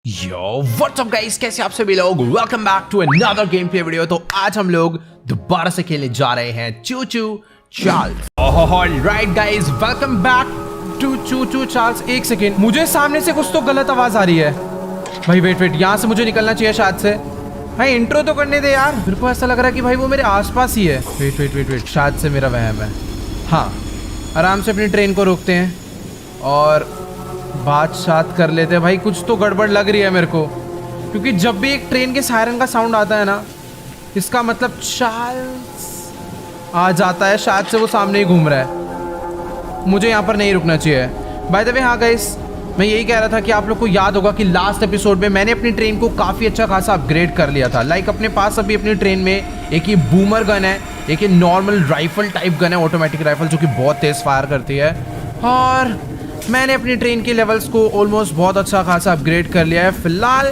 Yo what's up guys, कैसे आप सभी लोग। Welcome back to another game play video. तो आज हम लोग दोबारा से खेलने जा रहे हैं Choo Choo Charles. Alright guys, welcome back to Choo Choo Charles. एक सेकेंड, मुझे सामने से कुछ तो गलत आवाज आ रही है भाई। वेट यहाँ से मुझे निकलना चाहिए शायद से। भाई इंट्रो तो करने दे यार। मेरे को ऐसा लग रहा है कि भाई वो मेरे आसपास ही है। वेट शायद से मेरा वहम है। हाँ, आराम से अपनी ट्रेन को रोकते हैं और बात कर लेते हैं। भाई कुछ तो गड़बड़ लग रही है मेरे को, क्योंकि जब भी एक ट्रेन के सायरन का साउंड आता है ना, इसका मतलब चार्ल्स आ जाता है। शायद से वो सामने ही घूम रहा है। मुझे यहाँ पर नहीं रुकना चाहिए। बाय द वे हाँ गाइस, मैं यही कह रहा था कि आप लोग को याद होगा कि लास्ट एपिसोड में मैंने अपनी ट्रेन को काफ़ी अच्छा खासा अपग्रेड कर लिया था। लाइक अपने पास अभी अपनी ट्रेन में एक ही बूमर गन है, एक ही नॉर्मल राइफल टाइप गन है, ऑटोमेटिक राइफल, जो कि बहुत तेज़ फायर करती है। और मैंने अपनी ट्रेन के लेवल्स को ऑलमोस्ट बहुत अच्छा खासा अपग्रेड कर लिया है। फिलहाल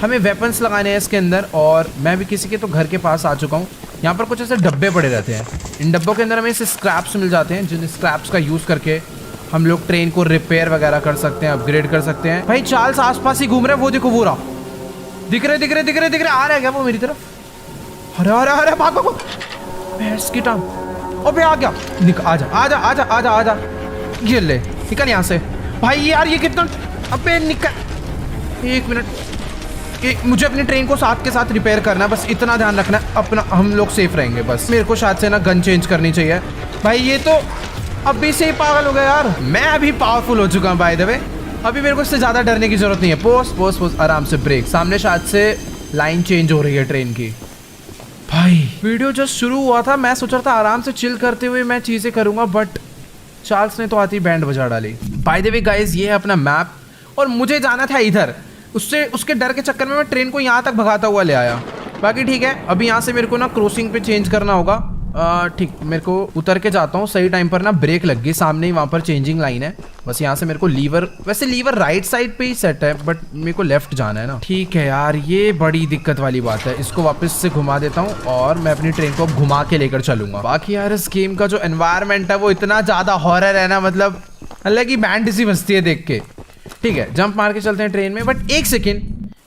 हमें वेपन्स लगाने हैं इसके अंदर, और मैं भी किसी के तो घर के पास आ चुका हूँ। यहाँ पर कुछ ऐसे डब्बे पड़े रहते हैं। इन डब्बों के अंदर हमें ऐसे स्क्रैप्स मिल जाते हैं, जिन स्क्रैप्स का यूज़ करके हम लोग ट्रेन को रिपेयर वगैरह कर सकते हैं, अपग्रेड कर सकते हैं। भाई चार्ल्स आसपास ही घूम रहा है। वो देखो, वो रहा, दिख रहे आ रहा है क्या वो मेरी तरफ? अरे भागो भैंस की टांग। अबे आ गया, आजा ये ले, निकल यहाँ से। भाई यार ये कितना, अबे निकल। एक मिनट, मुझे अपनी ट्रेन को साथ के साथ रिपेयर करना है, बस इतना ध्यान रखना है अपना, हम लोग सेफ रहेंगे बस। मेरे को शायद से ना गन चेंज करनी चाहिए। भाई ये तो अभी से ही पागल हो गया यार। मैं अभी पावरफुल हो चुका हूँ बाय द वे। अभी मेरे को इससे ज़्यादा डरने की जरूरत नहीं है। पोस्ट आराम से ब्रेक। सामने शायद से लाइन चेंज हो रही है ट्रेन की। भाई वीडियो जस्ट शुरू हुआ था, मैं सोच रहा था आराम से चिल करते हुए मैं चीज़ें करूँगा, बट चार्ल्स ने तो आती बैंड बजा डाली। बाय द वे गाइस, ये है अपना मैप, और मुझे जाना था इधर। उसके डर के चक्कर में मैं ट्रेन को यहाँ तक भगाता हुआ ले आया। बाकी ठीक है, अभी यहाँ से मेरे को ना क्रॉसिंग पे चेंज करना होगा। ठीक, मेरे को उतर के जाता हूँ। सही टाइम पर ना ब्रेक लग गई, सामने ही वहाँ पर चेंजिंग लाइन है। बस यहाँ से मेरे को लीवर, वैसे लीवर राइट साइड पे ही सेट है, बट मेरे को लेफ्ट जाना है ना। ठीक है यार, ये बड़ी दिक्कत वाली बात है। इसको वापस से घुमा देता हूँ और मैं अपनी ट्रेन को घुमा के लेकर चलूंगा। बाकी यार इस गेम का जो एनवायरनमेंट है वो इतना ज्यादा हॉरर है ना, मतलब अलग ही बैंड सी बजती है देख के। ठीक है, जंप मार के चलते हैं ट्रेन में, बट एक सेकेंड,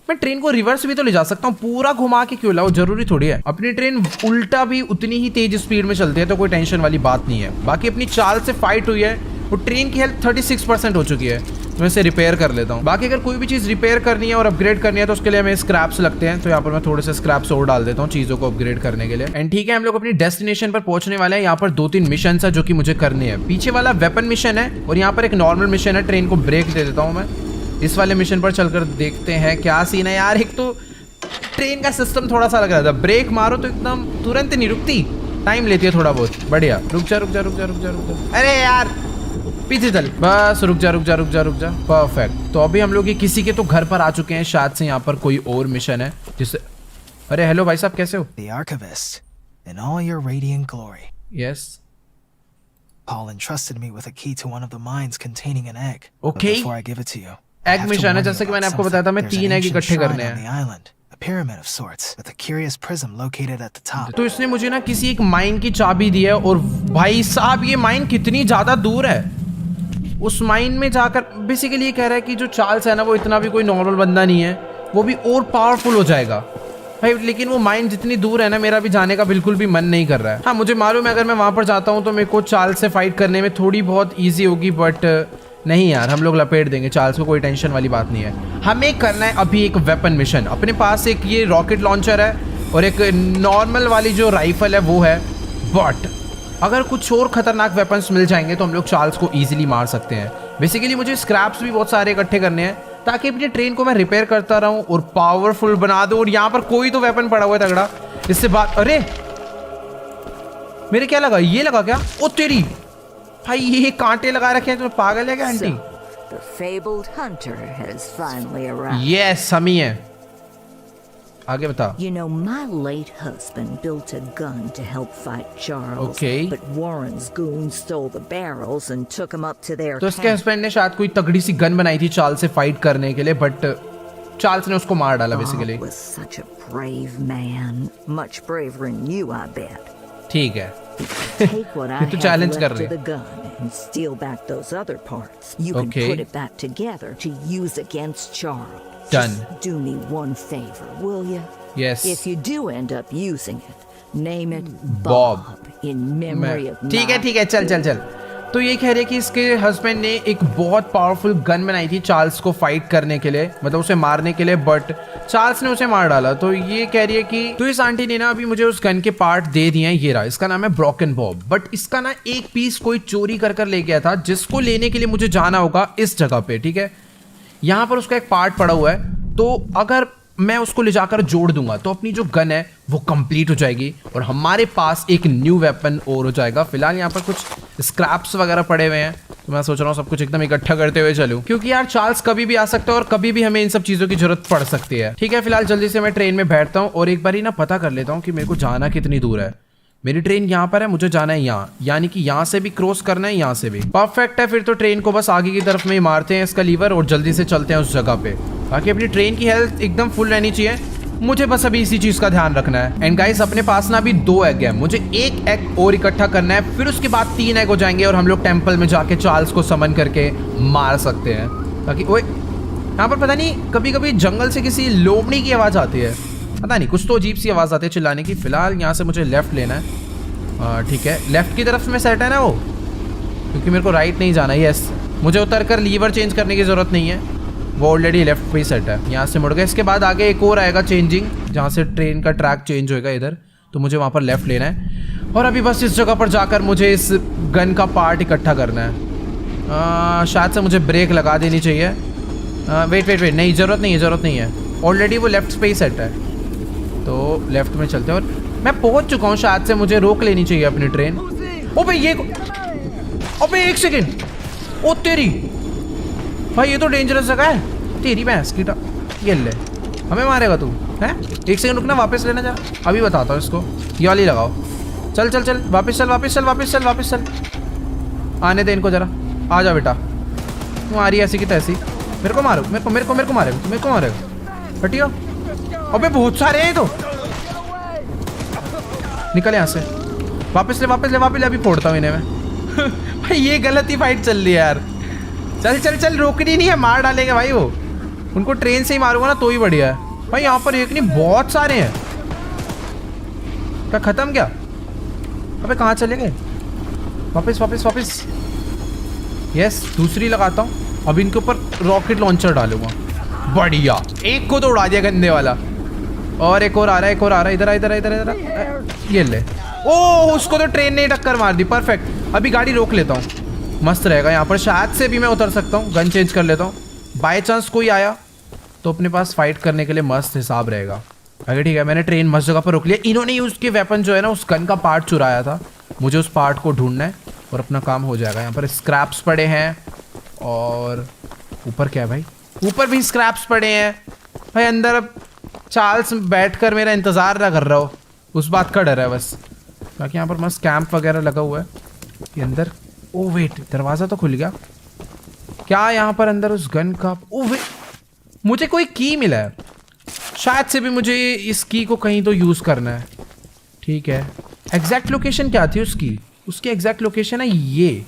मैं ट्रेन को रिवर्स भी तो ले जा सकता हूँ। पूरा घुमा के क्यों लाओ, जरूरी थोड़ी है। अपनी ट्रेन उल्टा भी उतनी ही तेज स्पीड में चलती है, तो कोई टेंशन वाली बात नहीं है। बाकी अपनी चार्ल्स से फाइट हुई है, वो ट्रेन की हेल्थ 36% हो चुकी है, तो मैं इसे रिपेयर कर लेता हूँ। बाकी अगर कोई भी चीज़ रिपेयर करनी है और अपग्रेड करनी है तो उसके लिए हमें स्क्रैप्स लगते हैं। तो यहाँ पर मैं थोड़े से स्क्रैप्स और डाल देता हूँ चीज़ों को अपग्रेड करने के लिए। एंड ठीक है, हम लोग अपनी डेस्टिनेशन पर पहुंचने वाले हैं। यहाँ पर 2-3 मिशन है जो कि मुझे करने हैं। पीछे वाला वेपन मिशन है, और यहाँ पर एक नॉर्मल मिशन है। ट्रेन को ब्रेक दे देता हूँ मैं। इस वाले मिशन पर चलकर देखते हैं क्या सीन है यार। एक तो ट्रेन का सिस्टम थोड़ा सा लग रहा था, ब्रेक मारो तो एकदम तुरंत नहीं रुकती, टाइम लेती है थोड़ा बहुत। बढ़िया, रुक जा। अरे यार पीछे चल, बस रुक जा। परफेक्ट। तो अभी हम लोग ये किसी के तो घर पर आ चुके हैं। शायद से यहाँ पर कोई और मिशन है जिससे, अरे हेलो भाई साहब, कैसे हो? The Archivist, in all your radiant glory. Yes. Paul entrusted me with a key to one of the mines containing an egg. Okay. But before I give it to you, egg mission है, जैसे कि मैंने आपको बताया था, मैं 3 egg इकट्ठे करने हैं। A pyramid of sorts with a curious prism located at the top. तो इसने मुझे ना किसी एक माइन की चाबी दी है, और भाई साहब ये माइन कितनी ज्यादा दूर है। उस माइन में जाकर बेसिकली ये कह रहा है कि जो चार्ल्स है ना, वो इतना भी कोई नॉर्मल बंदा नहीं है, वो भी और पावरफुल हो जाएगा भाई। लेकिन वो माइन जितनी दूर है ना, मेरा भी जाने का बिल्कुल भी मन नहीं कर रहा है। हाँ, मुझे मालूम है अगर मैं वहां पर जाता हूँ तो मेरे को चार्ल्स से फाइट करने में थोड़ी बहुत ईजी होगी, बट नहीं यार, हम लोग लपेट देंगे चार्ल्स को, कोई टेंशन वाली बात नहीं है। हमें करना है अभी एक वेपन मिशन। अपने पास एक ये रॉकेट लॉन्चर है, और एक नॉर्मल वाली जो राइफल है वो है, बट अगर कुछ और खतरनाक वेपन्स मिल जाएंगे तो हम लोग चार्ल्स को ईजिली मार सकते हैं। बेसिकली मुझे स्क्रैप्स भी बहुत सारे इकट्ठे करने हैं, ताकि अपनी ट्रेन को मैं रिपेयर करता रहूं और पावरफुल बना दूं। और यहाँ पर कोई तो वेपन पड़ा हुआ है तगड़ा, इससे बात। अरे मेरे क्या लगा, ये लगा क्या? ओ तेरी भाई, ये कांटे लगा रखे हैं, तुम्हें पागल है क्या aunty? The fabled hunter has finally arrived. Yes, हम ही हैं। आगे बता। You know, my late husband built a gun to help fight Charles. Okay. But Warren's goons stole the barrels and took him up to their तो इसके camp. Husband ने शायद कोई तगड़ी सी गन बनाई थी चार्ल्स से फाइट करने के लिए, बट चार्ल्स ने उसको मार डाला basically. Bob was such a brave man. Much braver than you, I bet. ठीक है। Take what I तू have challenge कर left रही of है। the gun and steal back those other parts. You can Okay. put it back together to use against Charles. Done. Just do me one favor, will you? Yes. If you do end up using it, name it Bob. Bob in memory of ठीक है my ठीक है, चल चल चल। तो ये कह रहे कि इसके हस्बैंड ने एक बहुत पावरफुल गन बनाई थी चार्ल्स को फाइट करने के लिए, मतलब उसे मारने के लिए, बट चार्ल्स ने उसे मार डाला। तो ये कह रही है कि तो इस आंटी ने ना अभी मुझे उस गन के पार्ट दे दिए हैं, ये रहा, इसका नाम है ब्रोकन बॉब। बट इसका ना एक पीस कोई चोरी कर कर ले गया था, जिसको लेने के लिए मुझे जाना होगा इस जगह पे, ठीक है। यहाँ पर उसका एक पार्ट पड़ा हुआ है, तो अगर मैं उसको ले जाकर जोड़ दूंगा तो अपनी जो गन है वो कंप्लीट हो जाएगी और हमारे पास एक न्यू वेपन और हो जाएगा। फिलहाल यहाँ पर कुछ स्क्रैप्स वगैरह पड़े हुए हैं, तो मैं सोच रहा हूँ सब कुछ एकदम इकट्ठा करते हुए चलूं, क्योंकि यार चार्ल्स कभी भी आ सकता है और कभी भी हमें इन सब चीज़ों की जरूरत पड़ सकती है। ठीक है, फिलहाल जल्दी से मैं ट्रेन में बैठता हूँ और एक बार ही ना पता कर लेता हूँ कि मेरे को जाना कितनी दूर है। मेरी ट्रेन यहाँ पर है, मुझे जाना है यहाँ, यानी कि यहाँ से भी क्रॉस करना है, यहाँ से भी। परफेक्ट है, फिर तो ट्रेन को बस आगे की तरफ में ही मारते हैं इसका लीवर और जल्दी से चलते हैं उस जगह पे, ताकि अपनी ट्रेन की हेल्थ एकदम फुल रहनी चाहिए। मुझे बस अभी इसी चीज का ध्यान रखना है। एंड गाइस, अपने पास ना अभी 2 एग है, मुझे एक एग और इकट्ठा करना है, फिर उसके बाद 3 एग हो जाएंगे और हम लोग टेंपल में जाके चार्ल्स को समन करके मार सकते हैं। ताकि ओए, यहाँ पर पता नहीं कभी कभी जंगल से किसी लोमड़ी की आवाज आती है, पता नहीं कुछ तो अजीब सी आवाज आती है चिल्लाने की। फिलहाल यहाँ से मुझे लेफ्ट लेना है, ठीक है, लेफ्ट की तरफ में सेट है ना वो, क्योंकि मेरे को राइट नहीं जाना। यस, मुझे उतर कर लीवर चेंज करने की जरूरत नहीं है, वो ऑलरेडी लेफ्ट पे ही सेट है। यहाँ से मुड़ गए, इसके बाद आगे एक और आएगा चेंजिंग, जहाँ से ट्रेन का ट्रैक चेंज होएगा इधर, तो मुझे वहाँ पर लेफ्ट लेना है। और अभी बस इस जगह पर जाकर मुझे इस गन का पार्ट इकट्ठा करना है। शायद से मुझे ब्रेक लगा देनी चाहिए। वेट वेट वेट, नहीं, ज़रूरत नहीं है, ऑलरेडी वो लेफ्ट पे ही सेट है, तो लेफ्ट में चलते हैं। और मैं पहुँच चुका हूँ, शायद से मुझे रोक लेनी चाहिए अपनी ट्रेन। ओ भाई ये, अबे 1 सेकेंड, ओ तेरी भाई, ये तो डेंजरस जगह है, तेरी भैंस की ये ले, हमें मारेगा तू हैं? 1 सेकंड रुकना, वापस लेना जा, अभी बताता हूँ इसको। ये वाली लगाओ, चल चल चल, वापस चल वापस चल वापस चल वापस चल, आने दे इनको जरा, आ जा बेटा, तू आ रही है ऐसी की तैसी, मेरे को मारो, मेरे को मारेगा, हटियो। अबे बहुत सारे हैं तो, निकल यहाँ से, वापस ले, अभी फोड़ता हूँ इन्हें मैं। भाई ये गलत ही फाइट चल रही है यार, चल चल चल, रोकनी नहीं है, मार डालेंगे भाई वो, उनको ट्रेन से ही मारूंगा ना तो ही बढ़िया है। भाई यहाँ पर एक नहीं बहुत सारे हैं, क्या खत्म क्या? अबे कहाँ चले गए? वापस। यस, दूसरी लगाता हूँ, अब इनके ऊपर रॉकेट लॉन्चर डालूंगा, बढ़िया, एक को तो उड़ा दिया गंदे वाला, और एक और आ रहा है, इधर, ये ले। ओह, उसको तो ट्रेन ने टक्कर मार दी, परफेक्ट। अभी गाड़ी रोक लेता हूँ, मस्त रहेगा, यहाँ पर शायद से भी मैं उतर सकता हूँ, गन चेंज कर लेता हूँ, बाय चांस कोई आया तो अपने पास फाइट करने के लिए मस्त हिसाब रहेगा। अगर ठीक है, मैंने ट्रेन मस्त जगह पर रोक लिया। इन्होंने यूज के वेपन जो है ना, उस गन का पार्ट चुराया था, मुझे उस पार्ट को ढूंढना है और अपना काम हो जाएगा। यहाँ पर स्क्रैप्स पड़े हैं, और ऊपर क्या है भाई? ऊपर भी स्क्रैप्स पड़े हैं भाई। अंदर अब चार्ल्स बैठ कर मेरा इंतज़ार ना कर रहा हो, उस बात का डर है बस। बाकी यहाँ पर मस्त कैंप वगैरह लगा हुआ है। ये अंदर, ओ वेट, दरवाज़ा तो खुल गया क्या? यहाँ पर अंदर उस गन का, ओ वेट, मुझे कोई की मिला है, शायद से भी मुझे इस की को कहीं तो यूज़ करना है। ठीक है, एग्जैक्ट लोकेशन क्या थी उसकी एग्जैक्ट लोकेशन है ये,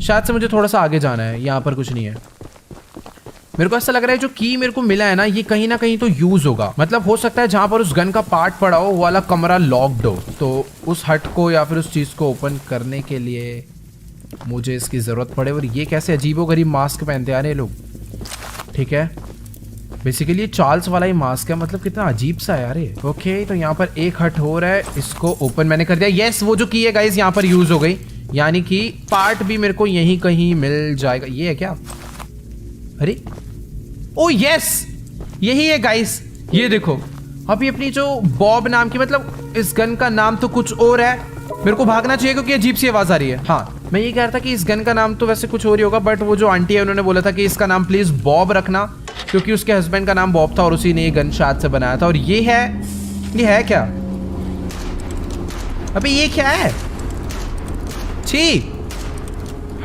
शायद से मुझे थोड़ा सा आगे जाना है, यहाँ पर कुछ नहीं है। मेरे को ऐसा लग रहा है जो की मेरे को मिला है ना, ये कहीं ना कहीं तो यूज होगा, मतलब हो सकता है जहाँ पर उस गन का पार्ट पड़ा हो वो वाला कमरा लॉक्ड हो, तो उस हट को या फिर उस चीज़ को ओपन करने के लिए मुझे इसकी ज़रूरत पड़े। और ये कैसे अजीबोगरीब मास्क पहनते आ रहे हैं लोग। ठीक है, बेसिकली चार्ल्स वाला ही मास्क है, मतलब कितना अजीब सा है यार ये। ओके, तो यहाँ पर एक हट हो रहा है, इसको ओपन मैंने कर दिया। यस, वो जो की है गाइस यहाँ पर यूज हो गई, यानी कि पार्ट भी मेरे को यहीं कहीं मिल जाएगा। ये है क्या? अरे ओ यस, यही है गाइस, ये देखो। अभी अपनी जो बॉब नाम की, मतलब इस गन का नाम तो कुछ और है, मेरे को भागना चाहिए क्योंकि अजीब सी आवाज आ रही है। हाँ, मैं ये कह रहा था कि इस गन का नाम तो वैसे कुछ और ही होगा, बट वो जो आंटी है उन्होंने बोला था कि इसका नाम प्लीज बॉब रखना, क्योंकि उसके हस्बैंड का नाम बॉब था और उसी ने ये गन शायद से बनाया था। और ये है क्या? अबे ये क्या है? छी,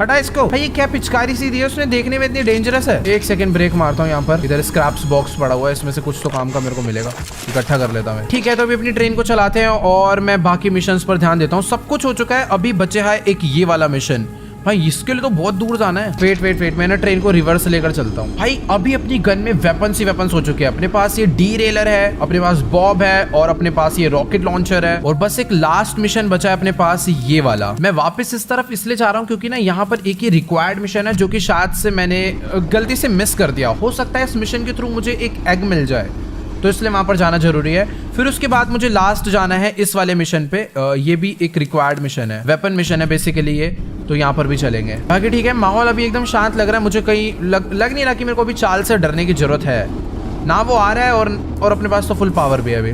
हटा इसको भाई। ये क्या पिचकारी सी दी है उसने, देखने में इतनी डेंजरस है। एक सेकंड ब्रेक मारता हूँ यहाँ पर। इधर स्क्रैप्स बॉक्स पड़ा हुआ है, इसमें से कुछ तो काम का मेरे को मिलेगा, इकट्ठा कर लेता मैं। ठीक है, तो अभी अपनी ट्रेन को चलाते हैं और मैं बाकी मिशंस पर ध्यान देता हूँ। सब कुछ हो चुका है, अभी बचे है एक ये वाला मिशन। भाई इसके लिए तो बहुत दूर जाना है। वेट मैं ना ट्रेन को रिवर्स लेकर चलता हूँ। भाई अभी अपनी गन में वेपन्स ही वेपन्स हो चुके हैं। अपने पास ये डी रेलर है, अपने पास बॉब है और अपने पास ये रॉकेट लॉन्चर है और बस एक लास्ट मिशन बचा है अपने पास, ये वाला। मैं वापस इस तरफ इसलिए जा रहा हूँ क्योंकि ना यहाँ पर एक ही रिक्वायर्ड मिशन है जो कि शायद से मैंने गलती से मिस कर दिया। हो सकता है इस मिशन के थ्रू मुझे एक एग मिल जाए, तो इसलिए वहां पर जाना जरूरी है। फिर उसके बाद मुझे लास्ट जाना है इस वाले मिशन पे। ये भी एक रिक्वायर्ड मिशन है, वेपन मिशन है बेसिकली ये, तो यहाँ पर भी चलेंगे। बाकी ठीक है, माहौल अभी एकदम शांत लग रहा है मुझे। कहीं लग नहीं रहा कि मेरे को अभी चाल से डरने की जरूरत है ना। वो आ रहा है और अपने पास तो फुल पावर भी है अभी।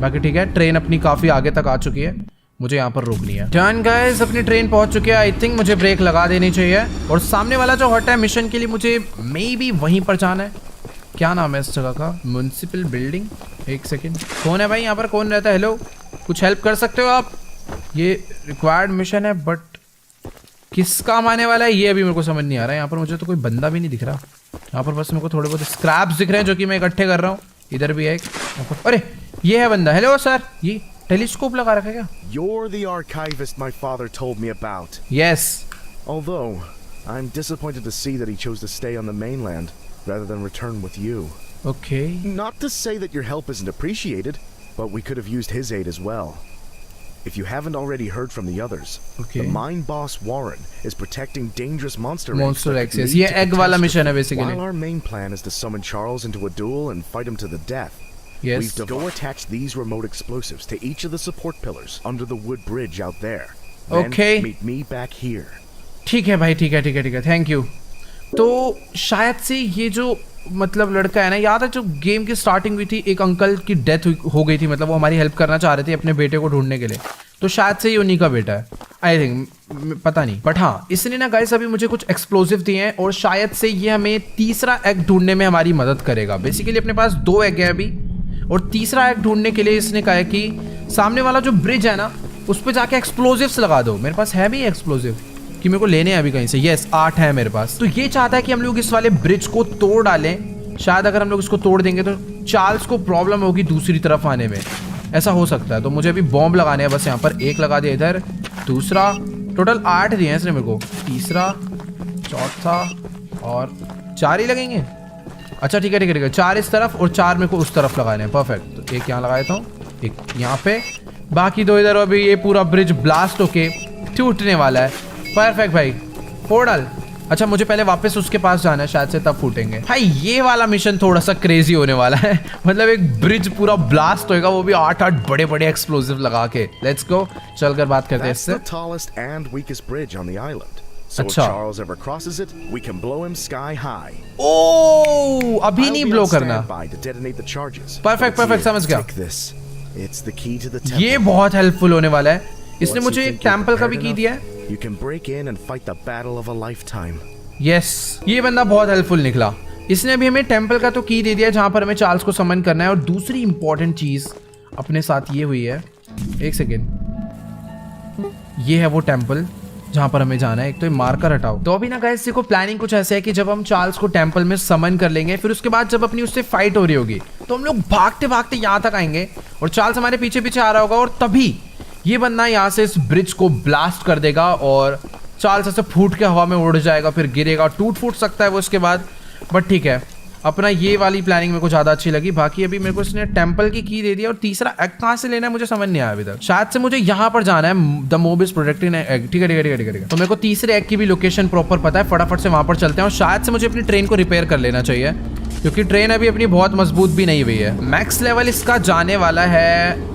बाकी ठीक है, ट्रेन अपनी काफी आगे तक आ चुकी है, मुझे यहाँ पर रोकनी है। डन गाइस, अपनी ट्रेन पहुंच चुकी है। आई थिंक मुझे ब्रेक लगा देनी चाहिए। और सामने वाला जो हट है मिशन के लिए, मुझे मे बी वहीं पर जाना है। क्या नाम है इस जगह का? Municipal building. एक सेकेंड, कौन है भाई यहाँ पर? कौन रहता है? हेलो, कुछ हेल्प कर सकते हो आप? ये रिक्वायर्ड मिशन है बट किस काम आने वाला है ये अभी मेरे को समझ नहीं आ रहा है। यहाँ पर मुझे तो कोई बंदा भी नहीं दिख रहा। यहाँ पर बस मेरे को थोड़े बहुत स्क्रैप्स दिख रहे हैं जो कि मैं इकट्ठे कर रहा हूँ। इधर भी है एक। अरे ये है बंदा। हेलो सर, ये टेलीस्कोप लगा रखा है क्या? You're the archivist my father told me about. Yes. Although I'm disappointed to see that he chose to stay on the mainland rather than return with you. Okay. Not to say that your help isn't appreciated, but we could have used his aid as well. If you haven't already heard from the others, the mine boss Warren is protecting dangerous monster eggs. Yes. ये egg वाला mission है basically. While our main plan is to summon Charles into a duel and fight him to the death. Yes. We've to go attach these remote explosives to each of the support pillars under the wood bridge out there. Then Okay. meet me back here. ठीक है भाई, ठीक है, thank you. तो शायद से ये जो मतलब लड़का है ना, याद है जब गेम की स्टार्टिंग हुई थी, एक अंकल की डेथ हो गई थी, मतलब वो हमारी हेल्प करना चाह रहे थे अपने बेटे को ढूंढने के लिए। तो शायद से ये उन्हीं का बेटा है, आई थिंक, पता नहीं। बट हाँ, इसने ना गाइस अभी मुझे कुछ एक्सप्लोसिव दिए हैं और शायद से ये हमें तीसरा एग ढूंढने में हमारी मदद करेगा। बेसिकली अपने पास 2 एग है अभी और तीसरा एग ढूंढने के लिए इसने कहा है कि सामने वाला जो ब्रिज है ना, उस पर जाके एक्सप्लोसिव्स लगा दो। मेरे पास है भी एक्सप्लोसिव कि मेरे को लेने हैं अभी कहीं से। यस, 8 है मेरे पास। तो ये चाहता है कि हम लोग इस वाले ब्रिज को तोड़ डालें। शायद अगर हम लोग इसको तोड़ देंगे तो चार्ल्स को प्रॉब्लम होगी दूसरी तरफ आने में, ऐसा हो सकता है। तो मुझे अभी बॉम्ब लगाने हैं बस। यहाँ पर एक लगा दिया, इधर दूसरा। टोटल 8 दिए हैं इसने मेरे को, तीसरा, चौथा और 4 ही लगेंगे। अच्छा ठीक है, 4 इस तरफ और 4 मेरे को उस तरफ लगाने हैं। परफेक्ट। तो एक यहाँ लगा देता हूँ, एक यहाँ पे, बाकी 2 इधर। अभी ये पूरा ब्रिज ब्लास्ट होके टूटने वाला है। परफेक्ट भाई, फोड़ डाल। अच्छा, मुझे पहले वापस उसके पास जाना है, शायद से तब फूटेंगे। भाई ये वाला मिशन थोड़ा सा क्रेजी होने वाला है। मतलब एक ब्रिज पूरा ब्लास्ट होएगा, वो भी 8 बड़े एक्सप्लोसिव लगा के। लेट्स गो, चलकर बात करते हैं इससे। That's the tallest and weakest bridge on the island. So if अच्छा। Charles ever crosses it, we can blow him sky high. ओ, अभी नहीं ब्लो करना। To detonate the charges. Perfect, समझ गया। Take this. It's the key to the temple. ये बहुत helpful होने वाला है। इसने Once मुझे you एक think you're टेम्पल का भी prepared की दिया है। enough, You can break in and fight the battle of a lifetime. Yes, ये बंदा बहुत हेल्पफुल निकला। इसने भी हमें टेम्पल का तो की दे दिया जहां पर हमें चार्ल्स को समन करना है। और दूसरी इंपॉर्टेंट चीज अपने साथ ये हुई है, एक सेकेंड, ये है वो टेम्पल जहां पर हमें जाना है। एक तो ये मार्कर हटाओ। तो अभी ना गाइस देखो, प्लानिंग कुछ ऐसे है कि जब हम चार्ल्स को टेम्पल में समन कर लेंगे, फिर उसके बाद जब अपनी उससे फाइट हो रही होगी तो हम लोग भागते भागते यहाँ तक आएंगे और चार्ल्स हमारे पीछे पीछे आ रहा होगा और तभी ये बंदा यहाँ से इस ब्रिज को ब्लास्ट कर देगा और चार्ल्स ऐसे फूट के हवा में उड़ जाएगा, फिर गिरेगा, टूट फूट सकता है वो इसके बाद। बट ठीक है, अपना ये वाली प्लानिंग मेरे को ज़्यादा अच्छी लगी। बाकी अभी मेरे को इसने टेम्पल की दे दिया और तीसरा एग कहाँ से लेना है मुझे समझ नहीं आया अभी तक। शायद से मुझे यहाँ पर जाना है, the mob is protecting egg. ठीक है। तो मेरे को तीसरे एग की भी लोकेशन प्रॉपर पता है, फटाफट से वहाँ पर चलते हैं। और शायद से मुझे अपनी ट्रेन को रिपेयर कर लेना चाहिए क्योंकि ट्रेन अभी अपनी बहुत मजबूत भी नहीं हुई है। मैक्स लेवल इसका जाने वाला है,